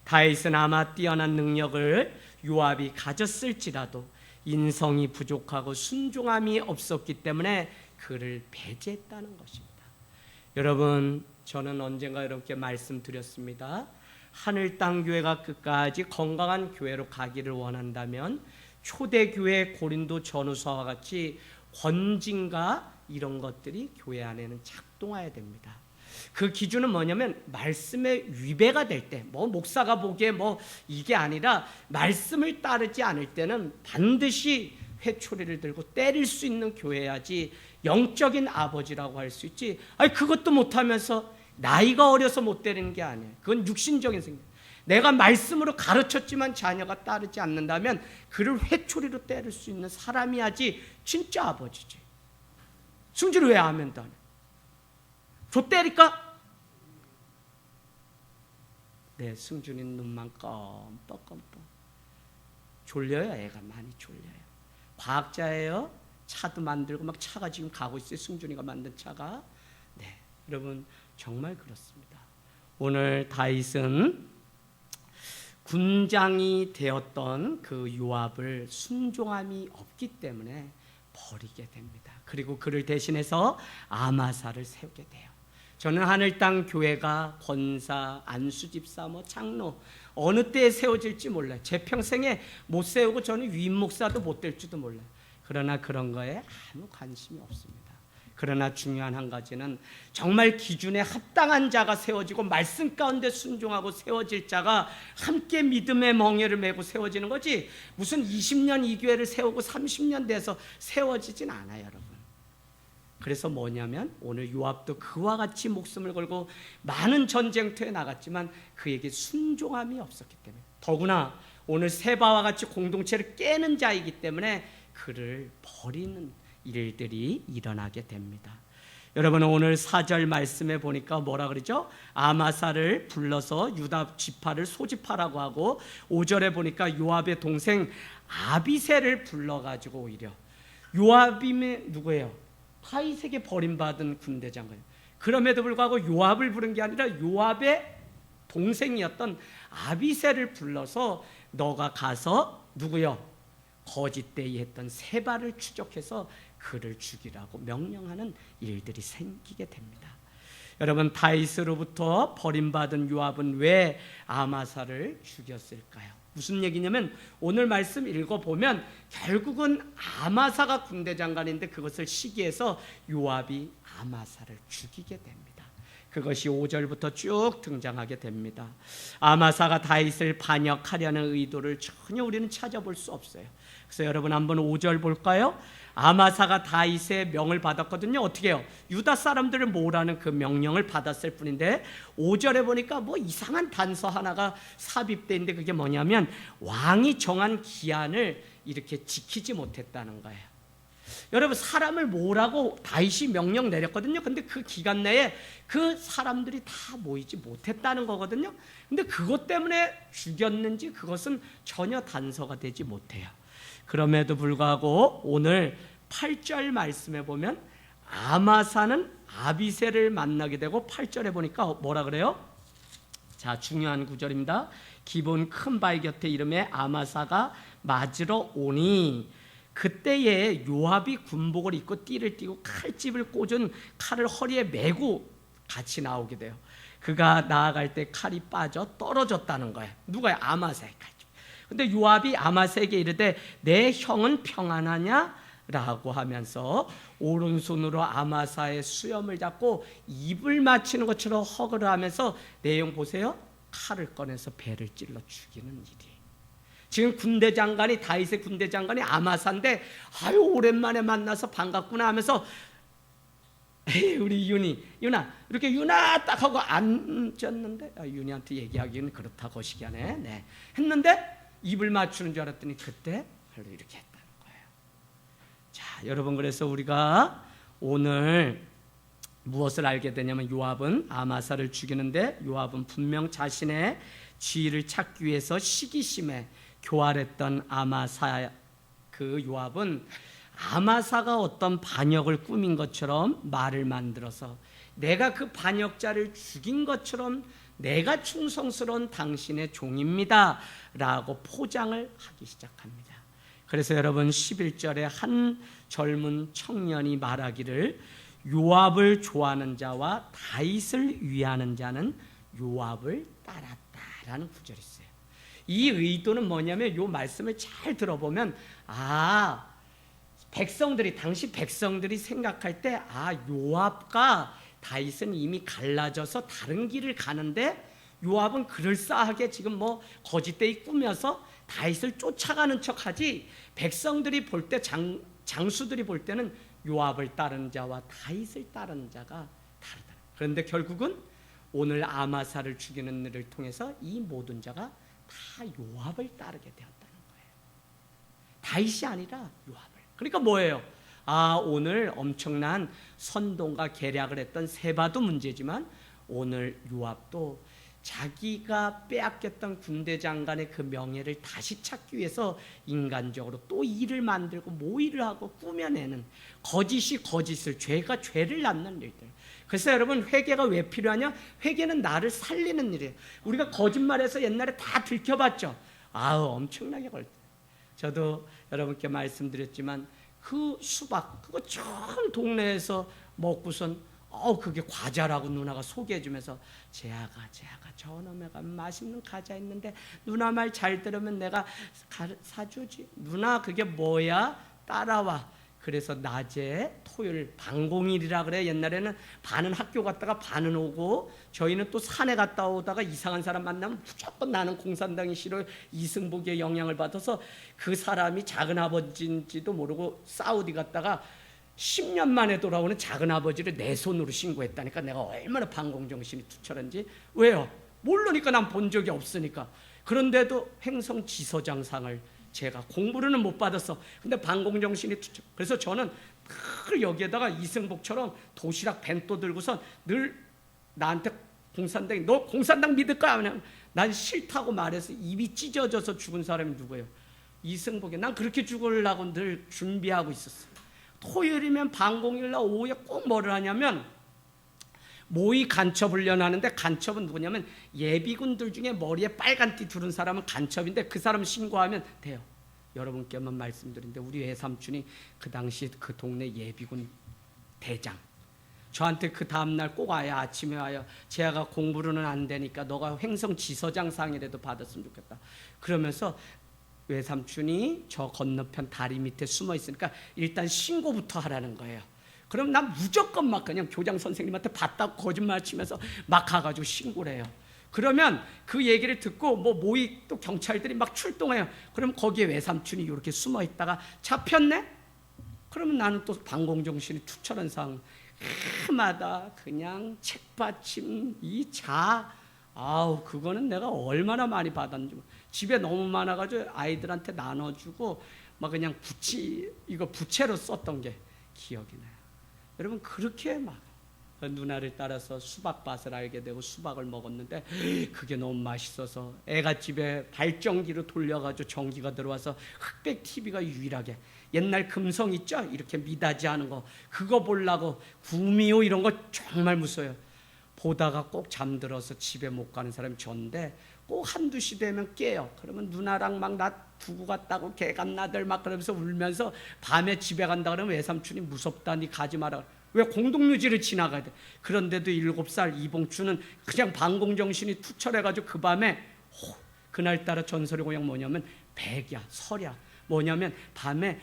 다윗은 아마 뛰어난 능력을 요압이 가졌을지라도 인성이 부족하고 순종함이 없었기 때문에 그를 배제했다는 것입니다. 여러분, 저는 언젠가 이렇게 말씀드렸습니다. 하늘 땅 교회가 끝까지 건강한 교회로 가기를 원한다면 초대교회 고린도 전후서와 같이 권징과 이런 것들이 교회 안에는 작동해야 됩니다. 그 기준은 뭐냐면 말씀에 위배가 될 때, 목사가 보기에 이게 아니라 말씀을 따르지 않을 때는 반드시 회초리를 들고 때릴 수 있는 교회야지 영적인 아버지라고 할 수 있지. 그것도 못하면서 나이가 어려서 못 때리는 게 아니에요. 그건 육신적인 생각. 내가 말씀으로 가르쳤지만 자녀가 따르지 않는다면 그를 회초리로 때릴 수 있는 사람이야지 진짜 아버지지. 승질을 왜 하면도 안 해? 저 때릴까? 네, 승준이 눈만 껌뻑껌뻑. 졸려요. 애가 많이 졸려요. 과학자예요. 차도 만들고 막 차가 지금 가고 있어요. 승준이가 만든 차가. 네, 여러분 정말 그렇습니다. 오늘 다윗은 군장이 되었던 그 요압을 순종함이 없기 때문에 버리게 됩니다. 그리고 그를 대신해서 아마사를 세우게 돼요. 저는 하늘 땅 교회가 권사, 안수집사, 장로 어느 때에 세워질지 몰라요. 제 평생에 못 세우고 저는 위임 목사도 못 될지도 몰라요. 그러나 그런 거에 아무 관심이 없습니다. 그러나 중요한 한 가지는 정말 기준에 합당한 자가 세워지고 말씀 가운데 순종하고 세워질 자가 함께 믿음의 멍에를 메고 세워지는 거지, 무슨 20년 이 교회를 세우고 30년 돼서 세워지진 않아요, 여러분. 그래서 뭐냐면 오늘 요압도 그와 같이 목숨을 걸고 많은 전쟁터에 나갔지만 그에게 순종함이 없었기 때문에, 더구나 오늘 세바와 같이 공동체를 깨는 자이기 때문에 그를 버리는 일들이 일어나게 됩니다. 여러분, 오늘 4절 말씀에 보니까 뭐라 그러죠? 아마사를 불러서 유다 지파를 소집하라고 하고, 5절에 보니까 요압의 동생 아비새를 불러가지고 오히려, 요압이 누구예요? 다윗에게 버림받은 군대 장관. 그럼에도 불구하고 요압을 부른 게 아니라 요압의 동생이었던 아비새를 불러서 너가 가서 누구요? 거짓되이 했던 세바를 추적해서 그를 죽이라고 명령하는 일들이 생기게 됩니다. 여러분, 다윗으로부터 버림받은 요압은 왜 아마사를 죽였을까요? 무슨 얘기냐면 오늘 말씀 읽어보면 결국은 아마사가 군대 장관인데 그것을 시기해서 요압이 아마사를 죽이게 됩니다. 그것이 5절부터 쭉 등장하게 됩니다. 아마사가 다윗을 반역하려는 의도를 전혀 우리는 찾아볼 수 없어요. 그래서 여러분 한번 5절 볼까요? 아마사가 다윗의 명을 받았거든요. 어떻게 해요? 유다 사람들을 모으라는 그 명령을 받았을 뿐인데 5절에 보니까 이상한 단서 하나가 삽입되어 있는데 그게 뭐냐면 왕이 정한 기한을 이렇게 지키지 못했다는 거예요. 여러분, 사람을 모으라고 다윗이 명령 내렸거든요. 근데 그 기간 내에 그 사람들이 다 모이지 못했다는 거거든요. 근데 그것 때문에 죽였는지 그것은 전혀 단서가 되지 못해요. 그럼에도 불구하고 오늘 8절 말씀에 보면 아마사는 아비새를 만나게 되고 8절에 보니까 뭐라 그래요? 자, 중요한 구절입니다. 기본 큰 바위 곁에 이름에 아마사가 맞으러 오니 그때에 요압이 군복을 입고 띠를 띠고 칼집을 꽂은 칼을 허리에 메고 같이 나오게 돼요. 그가 나아갈 때 칼이 빠져 떨어졌다는 거예요. 누가요? 아마사에게. 근데 요압이 아마사에게 이르되 내 형은 평안하냐? 라고 하면서 오른손으로 아마사의 수염을 잡고 입을 맞추는 것처럼 허그를 하면서 내용 보세요. 칼을 꺼내서 배를 찔러 죽이는 일이. 지금 군대 장관이 다윗의 군대 장관이 아마사인데 아유 오랜만에 만나서 반갑구나 하면서 에이, 우리 윤아 이렇게 윤아 딱 하고 앉았는데 윤이한테 얘기하기는 그렇다 거시기하네. 네. 했는데 입을 맞추는 줄 알았더니 그때 별로 이렇게 했다는 거예요. 자, 여러분 그래서 우리가 오늘 무엇을 알게 되냐면 요압은 아마사를 죽이는데 요압은 분명 자신의 지위를 찾기 위해서 시기심에 교활했던 아마사 그 요압은 아마사가 어떤 반역을 꾸민 것처럼 말을 만들어서 내가 그 반역자를 죽인 것처럼 내가 충성스러운 당신의 종입니다 라고 포장을 하기 시작합니다. 그래서 여러분 11절에 한 젊은 청년이 말하기를 요압을 좋아하는 자와 다윗을 위하는 자는 요압을 따랐다라는 구절이 있어요. 이 의도는 뭐냐면 이 말씀을 잘 들어보면 백성들이 당시 백성들이 생각할 때 요압과 다윗은 이미 갈라져서 다른 길을 가는데 요압은 그럴싸하게 지금 뭐 거짓되이 꾸며서 다윗을 쫓아가는 척하지 백성들이 볼 때 장수들이 볼 때는 요압을 따르는 자와 다윗을 따르는 자가 다르다. 그런데 결국은 오늘 아마사를 죽이는 일을 통해서 이 모든 자가 다 요압을 따르게 되었다는 거예요. 다윗이 아니라 요압을. 그러니까 뭐예요? 오늘 엄청난 선동과 계략을 했던 세바도 문제지만 오늘 요압도 자기가 빼앗겼던 군대 장관의 그 명예를 다시 찾기 위해서 인간적으로 또 일을 만들고 모의를 하고 꾸며내는 거짓이 거짓을, 죄가 죄를 낳는 일들. 그래서 여러분 회개가 왜 필요하냐? 회개는 나를 살리는 일이에요. 우리가 거짓말해서 옛날에 다 들켜봤죠. 엄청나게 걸렸어요. 저도 여러분께 말씀드렸지만 그 수박 그거 처음 동네에서 먹고선 그게 과자라고 누나가 소개해주면서 재아가 저놈에 가면 맛있는 과자 있는데 누나 말 잘 들으면 내가 사주지. 누나 그게 뭐야? 따라와. 그래서 낮에 토요일 방공일이라 그래. 옛날에는 반은 학교 갔다가 반은 오고 저희는 또 산에 갔다 오다가 이상한 사람 만나면 무조건 나는 공산당이 싫어요. 이승복의 영향을 받아서 그 사람이 작은아버지인지도 모르고 사우디 갔다가 10년 만에 돌아오는 작은아버지를 내 손으로 신고했다니까 내가 얼마나 반공정신이 투철한지. 왜요? 모르니까 난 본 적이 없으니까. 그런데도 행성지서장상을 제가 공부로는 못 받았어. 근데 반공정신이 투철. 그래서 저는 늘 여기에다가 이승복처럼 도시락 벤또 들고선 늘 나한테 공산당이 너 공산당 믿을 거야? 그냥 난 싫다고 말해서 입이 찢어져서 죽은 사람이 누구예요? 이승복이. 난 그렇게 죽으려고 늘 준비하고 있었어. 토요일이면 방공일날 오후에 꼭 뭐를 하냐면 모의 간첩 훈련하는데 간첩은 누구냐면 예비군들 중에 머리에 빨간 띠 두른 사람은 간첩인데 그 사람 신고하면 돼요. 여러분께만 말씀드리는데 우리 외삼촌이 그 당시 그 동네 예비군 대장. 저한테 그 다음날 꼭 와요. 아침에 와요. 제가 공부로는 안 되니까 너가 횡성지서장상이라도 받았으면 좋겠다. 그러면서 외삼촌이 저 건너편 다리 밑에 숨어 있으니까 일단 신고부터 하라는 거예요. 그럼 난 무조건 막 그냥 교장 선생님한테 봤다고 거짓말 치면서 막 가가지고 신고를 해요. 그러면 그 얘기를 듣고 뭐 모의 또 경찰들이 막 출동해요. 그럼 거기에 외삼촌이 이렇게 숨어 있다가 잡혔네? 그러면 나는 또 방공정신이 투철한 상황. 해마다 그냥 책받침 그거는 내가 얼마나 많이 받았는지. 집에 너무 많아가지고 아이들한테 나눠주고 막 그냥 부채로 썼던 게 기억이 나요. 여러분 그렇게 막 누나를 따라서 수박밭을 알게 되고 수박을 먹었는데 그게 너무 맛있어서 애가 집에 발전기로 돌려가지고 전기가 들어와서 흑백 TV가 유일하게 옛날 금성 있죠? 이렇게 미닫이 하는 거 그거 보려고 구미호 이런 거 정말 무서워요. 보다가 꼭 잠들어서 집에 못 가는 사람이 전데 꼭 1~2시 되면 깨요. 그러면 누나랑 막 나 두고 갔다고 개간나들 막 그러면서 울면서 밤에 집에 간다 그러면 외삼촌이 무섭다 니 가지 마라. 왜 공동묘지를 지나가야 돼? 그런데도 7살 이봉추는 그냥 방공정신이 투철해가지고 그 밤에 그날따라 전설의 고향 뭐냐면 백야, 설야. 뭐냐면 밤에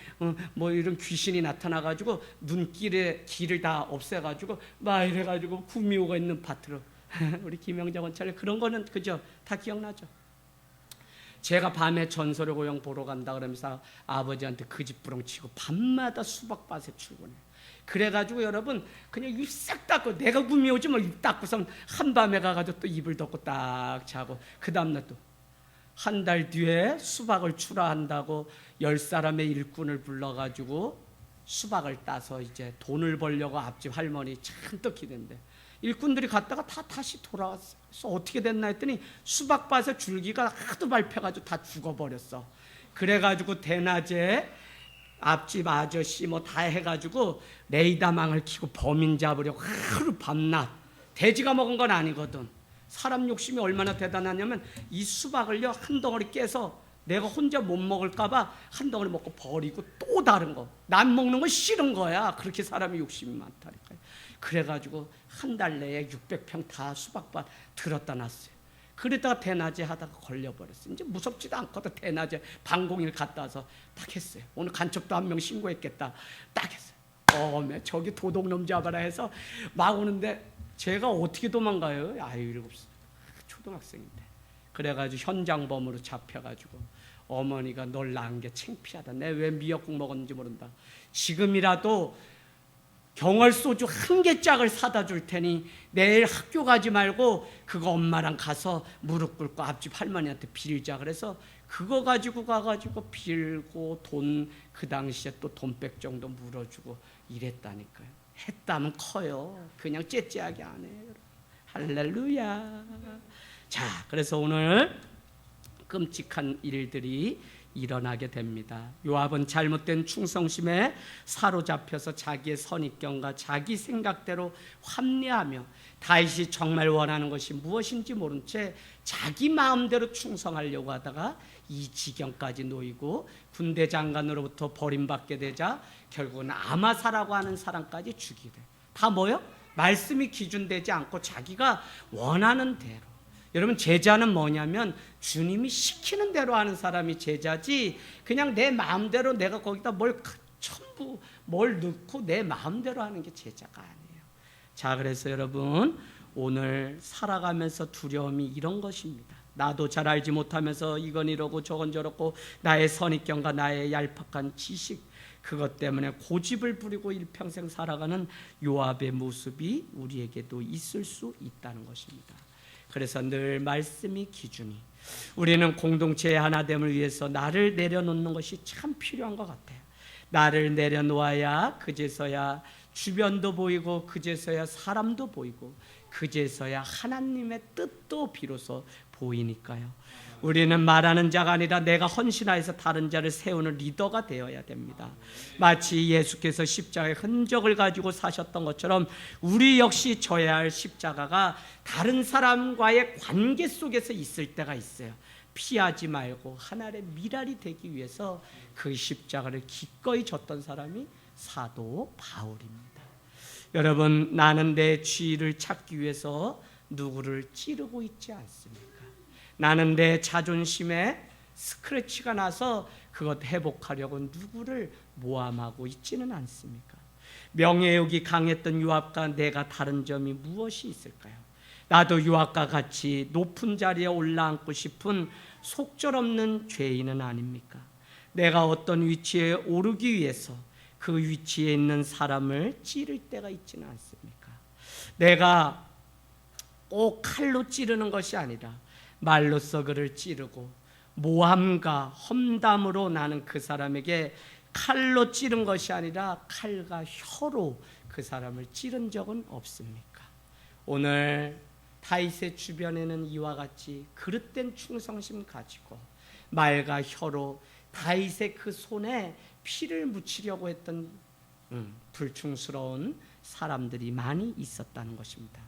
뭐 이런 귀신이 나타나가지고 눈길에 길을 다 없애가지고 막 이래가지고 구미호가 있는 파트로 우리 김영자 원찰 그런 거는 그죠? 다 기억나죠? 제가 밤에 전설의 고향 보러 간다 그러면서 아버지한테 그 집 부렁치고 밤마다 수박밭에 출근해. 그래가지고 여러분 그냥 입 싹 닦고 내가 구미호지 뭐 입 닦고선 한밤에 가가지고 또 입을 덮고 딱 자고 그 다음날 또 한 달 뒤에 수박을 출하한다고 10사람의 일꾼을 불러가지고 수박을 따서 이제 돈을 벌려고 앞집 할머니 잔뜩 기댄데 일꾼들이 갔다가 다 다시 돌아왔어. 그래서 어떻게 됐나 했더니 수박밭에 줄기가 하도 밟혀가지고 다 죽어버렸어. 그래가지고 대낮에 앞집 아저씨 뭐 다 해가지고 레이더망을 켜고 범인 잡으려고 하루 밤낮. 돼지가 먹은 건 아니거든. 사람 욕심이 얼마나 대단하냐면 이 수박을요 한 덩어리 깨서 내가 혼자 못 먹을까봐 한 덩어리 먹고 버리고 또 다른 거 남 먹는 거 싫은 거야. 그렇게 사람이 욕심이 많다니까요. 그래가지고 한 달 내에 600평 다 수박밭 들었다 놨어요. 그러다가 대낮에 하다가 걸려버렸어요. 이제 무섭지도 않거든. 대낮에 방공일 갔다 와서 딱 했어요. 오늘 간첩도 한 명 신고했겠다. 딱 했어요. 저기 도둑놈 잡아라 해서 막 오는데 제가 어떻게 도망가요? 아유 7살 초등학생인데. 그래가지고 현장범으로 잡혀가지고 어머니가 널 낳은 게 창피하다. 내 왜 미역국 먹었는지 모른다. 지금이라도 경얼소주 1개짝을 사다 줄 테니 내일 학교 가지 말고 그거 엄마랑 가서 무릎 꿇고 앞집 할머니한테 빌자. 그래서 그거 가지고 가가지고 빌고 돈 그 당시에 또 돈백 정도 물어주고 이랬다니까요. 했다면 커요. 그냥 째째하게 안 해요. 할렐루야. 자, 그래서 오늘 끔찍한 일들이 일어나게 됩니다. 요압은 잘못된 충성심에 사로잡혀서 자기의 선입견과 자기 생각대로 합리하며 다윗이 정말 원하는 것이 무엇인지 모른 채 자기 마음대로 충성하려고 하다가 이 지경까지 놓이고 군대 장관으로부터 버림받게 되자 결국은 아마사라고 하는 사람까지 죽이게 돼. 다 뭐요? 말씀이 기준되지 않고 자기가 원하는 대로. 여러분 제자는 뭐냐면 주님이 시키는 대로 하는 사람이 제자지 그냥 내 마음대로 내가 거기다 전부 뭘 넣고 내 마음대로 하는 게 제자가 아니에요. 자, 그래서 여러분 오늘 살아가면서 두려움이 이런 것입니다. 나도 잘 알지 못하면서 이건 이러고 저건 저렇고 나의 선입견과 나의 얄팍한 지식 그것 때문에 고집을 부리고 일평생 살아가는 요압의 모습이 우리에게도 있을 수 있다는 것입니다. 그래서 늘 말씀이 기준이. 우리는 공동체의 하나됨을 위해서 나를 내려놓는 것이 참 필요한 것 같아요. 나를 내려놓아야 그제서야 주변도 보이고 그제서야 사람도 보이고 그제서야 하나님의 뜻도 비로소 보이니까요. 우리는 말하는 자가 아니라 내가 헌신하여서 다른 자를 세우는 리더가 되어야 됩니다. 마치 예수께서 십자가의 흔적을 가지고 사셨던 것처럼 우리 역시 져야 할 십자가가 다른 사람과의 관계 속에서 있을 때가 있어요. 피하지 말고 하나의 미랄이 되기 위해서 그 십자가를 기꺼이 졌던 사람이 사도 바울입니다. 여러분, 나는 내 지위를 찾기 위해서 누구를 찌르고 있지 않습니까? 나는 내 자존심에 스크래치가 나서 그것 회복하려고 누구를 모함하고 있지는 않습니까? 명예욕이 강했던 요압과 내가 다른 점이 무엇이 있을까요? 나도 요압과 같이 높은 자리에 올라앉고 싶은 속절없는 죄인은 아닙니까? 내가 어떤 위치에 오르기 위해서 그 위치에 있는 사람을 찌를 때가 있지는 않습니까? 내가 꼭 칼로 찌르는 것이 아니라 말로써 그를 찌르고 모함과 험담으로 나는 그 사람에게 칼로 찌른 것이 아니라 칼과 혀로 그 사람을 찌른 적은 없습니까? 오늘 다윗의 주변에는 이와 같이 그릇된 충성심 가지고 말과 혀로 다윗의 그 손에 피를 묻히려고 했던 불충스러운 사람들이 많이 있었다는 것입니다.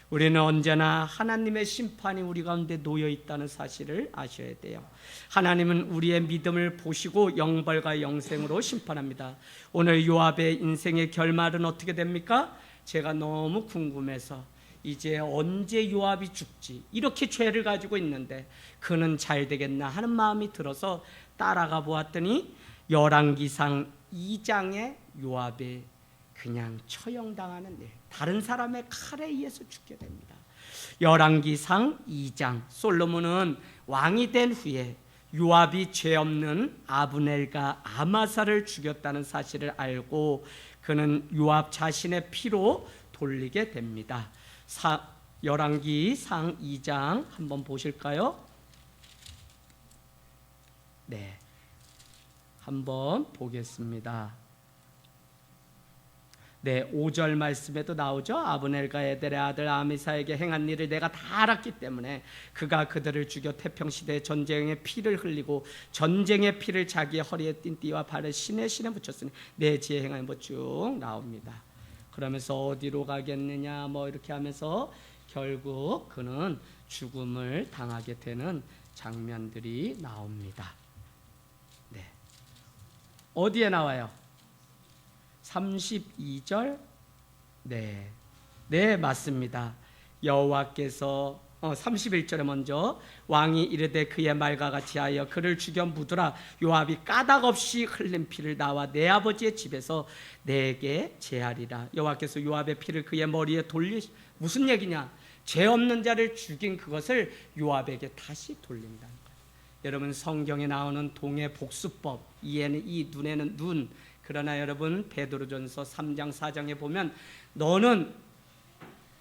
우리는 언제나 하나님의 심판이 우리 가운데 놓여 있다는 사실을 아셔야 돼요. 하나님은 우리의 믿음을 보시고 영벌과 영생으로 심판합니다. 오늘 요압의 인생의 결말은 어떻게 됩니까? 제가 너무 궁금해서 이제 언제 요압이 죽지? 이렇게 죄를 가지고 있는데 그는 잘 되겠나 하는 마음이 들어서 따라가 보았더니 열왕기상 2장에 요압이 그냥 처형당하는 일, 다른 사람의 칼에 의해서 죽게 됩니다. 열왕기상 2장, 솔로몬은 왕이 된 후에 요압이 죄 없는 아브넬과 아마사를 죽였다는 사실을 알고 그는 요압 자신의 피로 돌리게 됩니다. 열왕기상 2장 한번 보실까요? 네, 한번 보겠습니다. 네, 5절 말씀에도 나오죠. 아브넬과 에델의 아들 아미사에게 행한 일을 내가 다 알았기 때문에 그가 그들을 죽여 태평시대에 전쟁의 피를 흘리고 전쟁의 피를 자기의 허리에 띤 띠와 발에 신에 붙였으니 내 지혜 행한 것 쭉 나옵니다. 그러면서 어디로 가겠느냐 뭐 이렇게 하면서 결국 그는 죽음을 당하게 되는 장면들이 나옵니다. 네, 어디에 나와요? 32절. 네, 맞습니다. 여호와께서 31절에 먼저 왕이 이르되 그의 말과 같이 하여 그를 죽여 묻으라. 요압이 까닭없이 흘린 피를 나와 내 아버지의 집에서 내게 제하리라. 여호와께서 요압의 피를 그의 머리에 무슨 얘기냐? 죄 없는 자를 죽인 그것을 요압에게 다시 돌린다는 거예요. 여러분, 성경에 나오는 동의 복수법, 이에는 이, 눈에는 눈. 그러나 여러분, 베드로전서 3장 4장에 보면 너는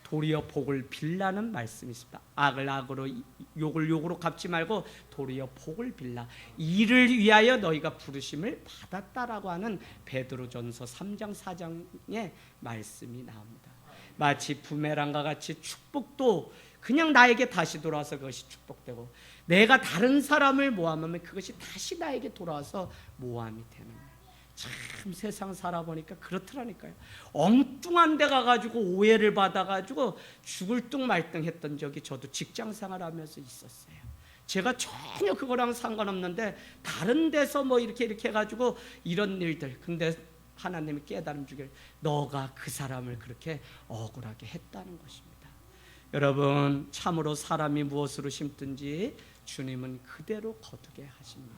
도리어 복을 빌라는 말씀이 있습니다. 악을 악으로 욕을 욕으로 갚지 말고 도리어 복을 빌라. 이를 위하여 너희가 부르심을 받았다라고 하는 베드로전서 3장 4장의 말씀이 나옵니다. 마치 부메랑과 같이 축복도 그냥 나에게 다시 돌아와서 그것이 축복되고 내가 다른 사람을 모함하면 그것이 다시 나에게 돌아와서 모함이 되는 거예요. 참 세상 살아보니까 그렇더라니까요. 엉뚱한 데 가가지고 오해를 받아가지고 죽을 둥 말둥 했던 적이 저도 직장생활하면서 있었어요. 제가 전혀 그거랑 상관없는데 다른 데서 뭐 이렇게 해가지고 이런 일들. 근데 하나님이 깨달음 주길 너가 그 사람을 그렇게 억울하게 했다는 것입니다. 여러분, 참으로 사람이 무엇으로 심든지 주님은 그대로 거두게 하십니다.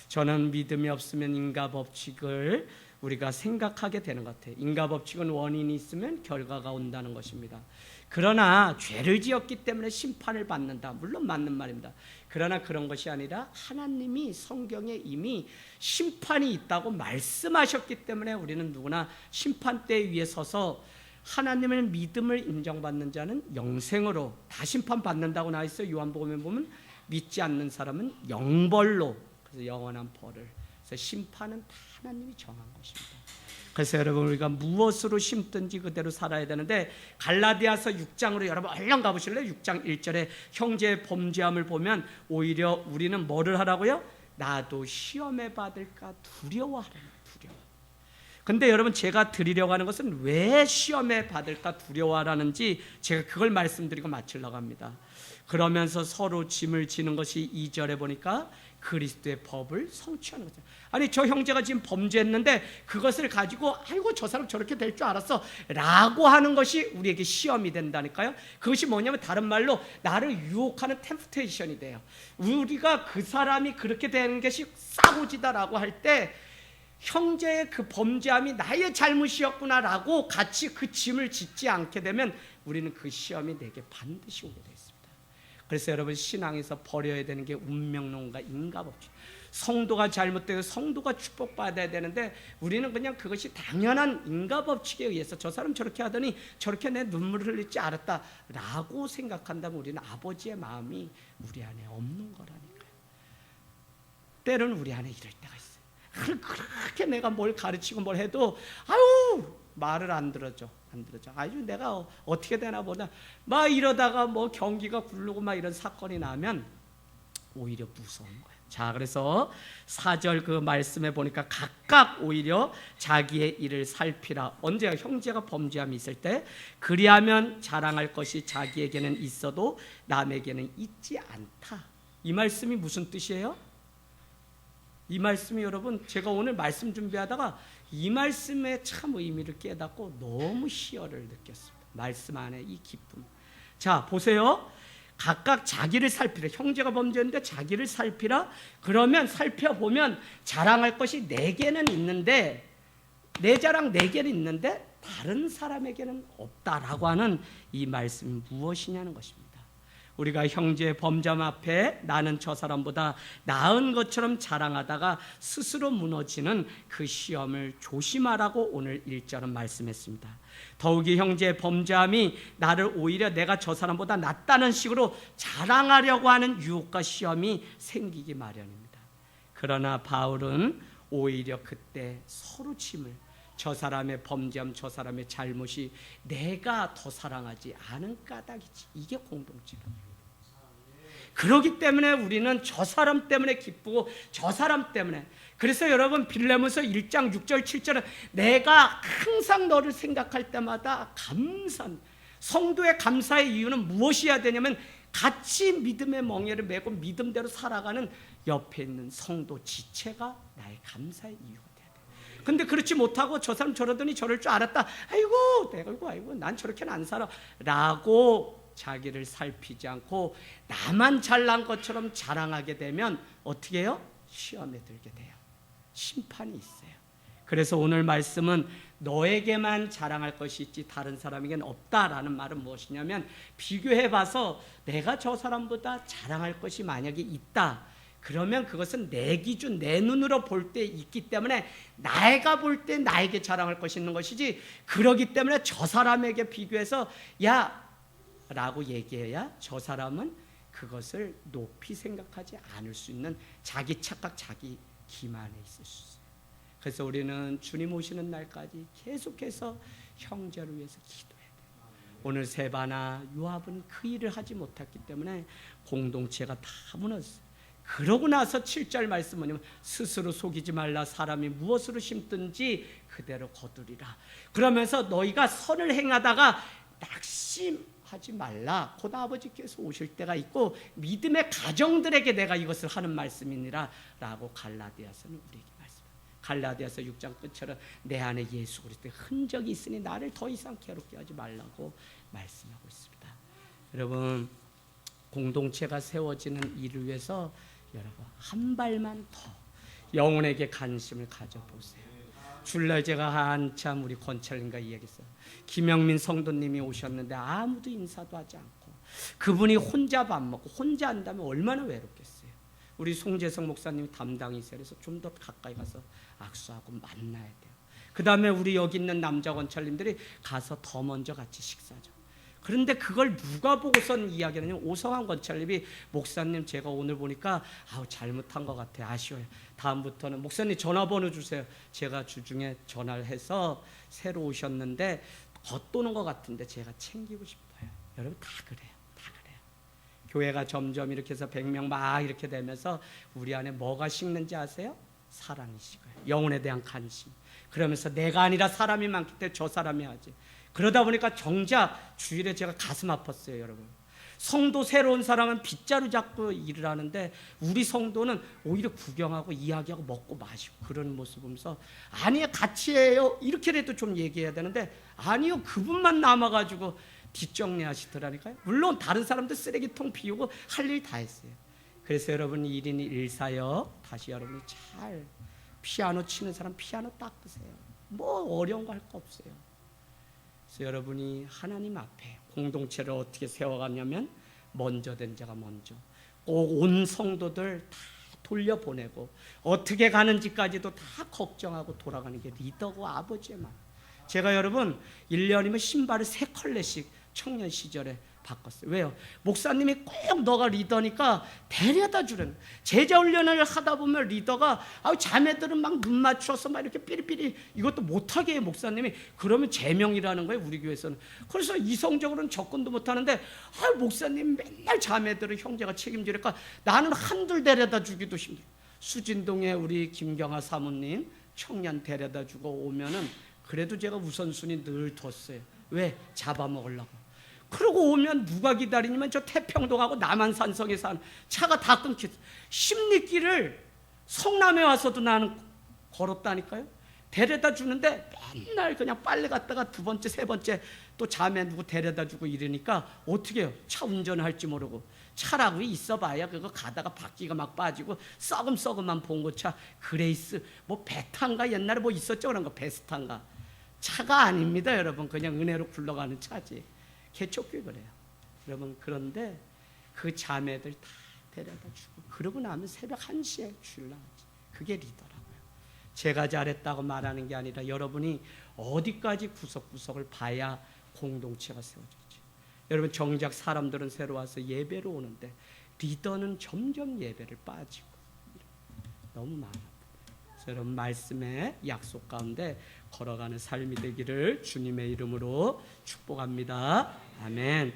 저는 믿음이 없으면 인과 법칙을 우리가 생각하게 되는 것 같아요. 인과 법칙은 원인이 있으면 결과가 온다는 것입니다. 그러나 죄를 지었기 때문에 심판을 받는다. 물론 맞는 말입니다. 그러나 그런 것이 아니라 하나님이 성경에 이미 심판이 있다고 말씀하셨기 때문에 우리는 누구나 심판대 위에 서서 하나님의 믿음을 인정받는 자는 영생으로 다 심판받는다고 나와 있어요. 요한복음에 보면 믿지 않는 사람은 영벌로, 그래서 영원한 벌을. 그래서 심판은 다 하나님이 정한 것입니다. 그래서 여러분, 우리가 무엇으로 심든지 그대로 살아야 되는데 갈라디아서 6장으로 여러분 얼른 가보실래요? 6장 1절에 형제의 범죄함을 보면 오히려 우리는 뭐를 하라고요? 나도 시험에 받을까 두려워하라는. 근데 여러분, 제가 드리려고 하는 것은 왜 시험에 받을까 두려워하라는지 제가 그걸 말씀드리고 마치려고 합니다. 그러면서 서로 짐을 지는 것이 2절에 보니까 그리스도의 법을 성취하는 거죠. 아니, 저 형제가 지금 범죄했는데 그것을 가지고 아이고 저 사람 저렇게 될 줄 알았어 라고 하는 것이 우리에게 시험이 된다니까요. 그것이 뭐냐면 다른 말로 나를 유혹하는 템프테이션이 돼요. 우리가 그 사람이 그렇게 되는 것이 싸고지다라고 할 때 형제의 그 범죄함이 나의 잘못이었구나라고 같이 그 짐을 짓지 않게 되면 우리는 그 시험이 내게 반드시 오게 되어 있습니다. 그래서 여러분, 신앙에서 버려야 되는 게 운명론과 인과법칙. 성도가 잘못되고 성도가 축복받아야 되는데 우리는 그냥 그것이 당연한 인과법칙에 의해서 저 사람 저렇게 하더니 저렇게 내 눈물을 흘릴지 알았다라고 생각한다면 우리는 아버지의 마음이 우리 안에 없는 거라니까요. 때로는 우리 안에 이럴 때가 있어요. 그렇게 내가 뭘 가르치고 뭘 해도 아유 말을 안 들어줘. 아주 내가 어떻게 되나 보다 막 이러다가 뭐 경기가 굴르고 막 이런 사건이 나면 오히려 무서운 거예요. 자, 그래서 4절 그 말씀에 보니까 각각 오히려 자기의 일을 살피라. 언제 형제가 범죄함이 있을 때 그리하면 자랑할 것이 자기에게는 있어도 남에게는 있지 않다. 이 말씀이 무슨 뜻이에요? 이 말씀이 여러분, 제가 오늘 말씀 준비하다가 이 말씀의 참 의미를 깨닫고 너무 희열을 느꼈습니다. 말씀 안에 이 기쁨. 자, 보세요. 각각 자기를 살피라. 형제가 범죄했는데 자기를 살피라. 그러면 살펴보면 자랑할 것이 내게는 있는데, 내 자랑 내게는 있는데 다른 사람에게는 없다라고 하는 이 말씀이 무엇이냐는 것입니다. 우리가 형제의 범죄함 앞에 나는 저 사람보다 나은 것처럼 자랑하다가 스스로 무너지는 그 시험을 조심하라고 오늘 1절은 말씀했습니다. 더욱이 형제의 범죄함이 나를 오히려 내가 저 사람보다 낫다는 식으로 자랑하려고 하는 유혹과 시험이 생기기 마련입니다. 그러나 바울은 오히려 그때 서로침을, 저 사람의 범죄함, 저 사람의 잘못이 내가 더 사랑하지 않은 까닭이지. 이게 공동체랍니다. 그렇기 때문에 우리는 저 사람 때문에 기쁘고 저 사람 때문에, 그래서 여러분 빌레몬서 1장 6절 7절은 내가 항상 너를 생각할 때마다 감사한, 성도의 감사의 이유는 무엇이어야 되냐면 같이 믿음의 멍에를 메고 믿음대로 살아가는 옆에 있는 성도 지체가 나의 감사의 이유가 돼야 돼. 근데 그렇지 못하고 저 사람 저러더니 저럴 줄 알았다, 아이고 난 저렇게는 안 살아 라고 자기를 살피지 않고 나만 잘난 것처럼 자랑하게 되면 어떻게 해요? 시험에 들게 돼요. 심판이 있어요. 그래서 오늘 말씀은 너에게만 자랑할 것이 있지 다른 사람에게는 없다라는 말은 무엇이냐면, 비교해봐서 내가 저 사람보다 자랑할 것이 만약에 있다, 그러면 그것은 내 기준, 내 눈으로 볼 때 있기 때문에 내가 볼 때 나에게 자랑할 것이 있는 것이지, 그러기 때문에 저 사람에게 비교해서 야 라고 얘기해야 저 사람은 그것을 높이 생각하지 않을 수 있는 자기 착각, 자기 기만에 있을 수 있어요. 그래서 우리는 주님 오시는 날까지 계속해서 형제를 위해서 기도해야 돼요. 오늘 세바나 요압은 그 일을 하지 못했기 때문에 공동체가 다 무너졌어요. 그러고 나서 7절 말씀 뭐냐면 스스로 속이지 말라. 사람이 무엇으로 심든지 그대로 거두리라. 그러면서 너희가 선을 행하다가 낙심하지 말라. 곧 아버지께서 오실 때가 있고 믿음의 가정들에게 내가 이것을 하는 말씀이니라 라고 갈라디아서는 우리에게 말씀합니다. 갈라디아서 6장 끝처럼 내 안에 예수 그리스도의 흔적이 있으니 나를 더 이상 괴롭게 하지 말라고 말씀하고 있습니다. 여러분, 공동체가 세워지는 일을 위해서 여러분 한 발만 더 영혼에게 관심을 가져보세요. 주일날 제가 한참 우리 권철님과 이야기했어요. 김영민 성도님이 오셨는데 아무도 인사도 하지 않고 그분이 혼자 밥 먹고 혼자 한다면 얼마나 외롭겠어요. 우리 송재성 목사님이 담당이세요. 그래서 좀 더 가까이 가서 악수하고 만나야 돼요. 그 다음에 우리 여기 있는 남자 권철님들이 가서 더 먼저 같이 식사죠. 그런데 그걸 누가 보고선 이야기하냐면 오성환 권찰님이 목사님 제가 오늘 보니까 잘못한 것 같아요. 아쉬워요. 다음부터는 목사님 전화번호 주세요. 제가 주중에 전화를 해서 새로 오셨는데 겉도는 것 같은데 제가 챙기고 싶어요. 여러분 다 그래요. 다 그래요. 교회가 점점 이렇게 해서 100명 막 이렇게 되면서 우리 안에 뭐가 식는지 아세요? 사랑이 식어요. 영혼에 대한 관심. 그러면서 내가 아니라 사람이 많기 때문에 저 사람이 하지. 그러다 보니까 정작 주일에 제가 가슴 아팠어요. 여러분, 성도 새로운 사람은 빗자루 잡고 일을 하는데 우리 성도는 오히려 구경하고 이야기하고 먹고 마시고 그런 모습 보면서 아니요 같이 해요 이렇게라도 좀 얘기해야 되는데 아니요 그분만 남아가지고 뒷정리 하시더라니까요. 물론 다른 사람들 쓰레기통 비우고 할 일 다 했어요. 그래서 여러분 1인 1사역 다시 여러분이 잘 피아노 치는 사람 피아노 닦으세요. 뭐 어려운 거 할 거 없어요. 그래서 여러분이 하나님 앞에 공동체를 어떻게 세워가냐면 먼저 된 자가 먼저 꼭 온 성도들 다 돌려보내고 어떻게 가는지까지도 다 걱정하고 돌아가는 게 리더고 아버지의 말. 제가 여러분 1년이면 신발을 3컬레씩 청년 시절에 바꿨어요. 왜요? 목사님이 꼭 너가 리더니까 데려다 주라는. 제자 훈련을 하다 보면 리더가 자매들은 막 눈 맞춰서 막 이렇게 삐리삐리 이것도 못하게 해요, 목사님이. 그러면 제명이라는 거예요, 우리 교회에서는. 그래서 이성적으로는 접근도 못하는데 목사님 맨날 자매들은 형제가 책임지니까 나는 한둘 데려다 주기도 힘들어. 수진동에 우리 김경아 사모님 청년 데려다 주고 오면은 그래도 제가 우선순위 늘 뒀어요. 왜? 잡아먹으려고. 그러고 오면 누가 기다리냐면 저 태평동하고 남한산성에 사는 차가 다 끊겼어. 십리길을 성남에 와서도 나는 걸었다니까요. 데려다 주는데 맨날 그냥 빨리 갔다가 두 번째 세 번째 또 자매 누구 데려다 주고 이러니까 어떻게 해요? 차 운전할지 모르고. 차라고 있어봐야 그거 가다가 바퀴가 막 빠지고 썩음썩음한 봉고차 그레이스 뭐 베탄가 옛날에 뭐 있었죠 그런 거 베스탄가. 차가 아닙니다 여러분. 그냥 은혜로 굴러가는 차지. 개척교회 그래요 여러분. 그런데 그 자매들 다 데려다 주고 그러고 나면 새벽 1시에 주일 나가지. 그게 리더라고요. 제가 잘했다고 말하는 게 아니라 여러분이 어디까지 구석구석을 봐야 공동체가 세워지지. 여러분 정작 사람들은 새로 와서 예배로 오는데 리더는 점점 예배를 빠지고 너무 많아. 여러분 말씀의 약속 가운데 걸어가는 삶이 되기를 주님의 이름으로 축복합니다. 아멘.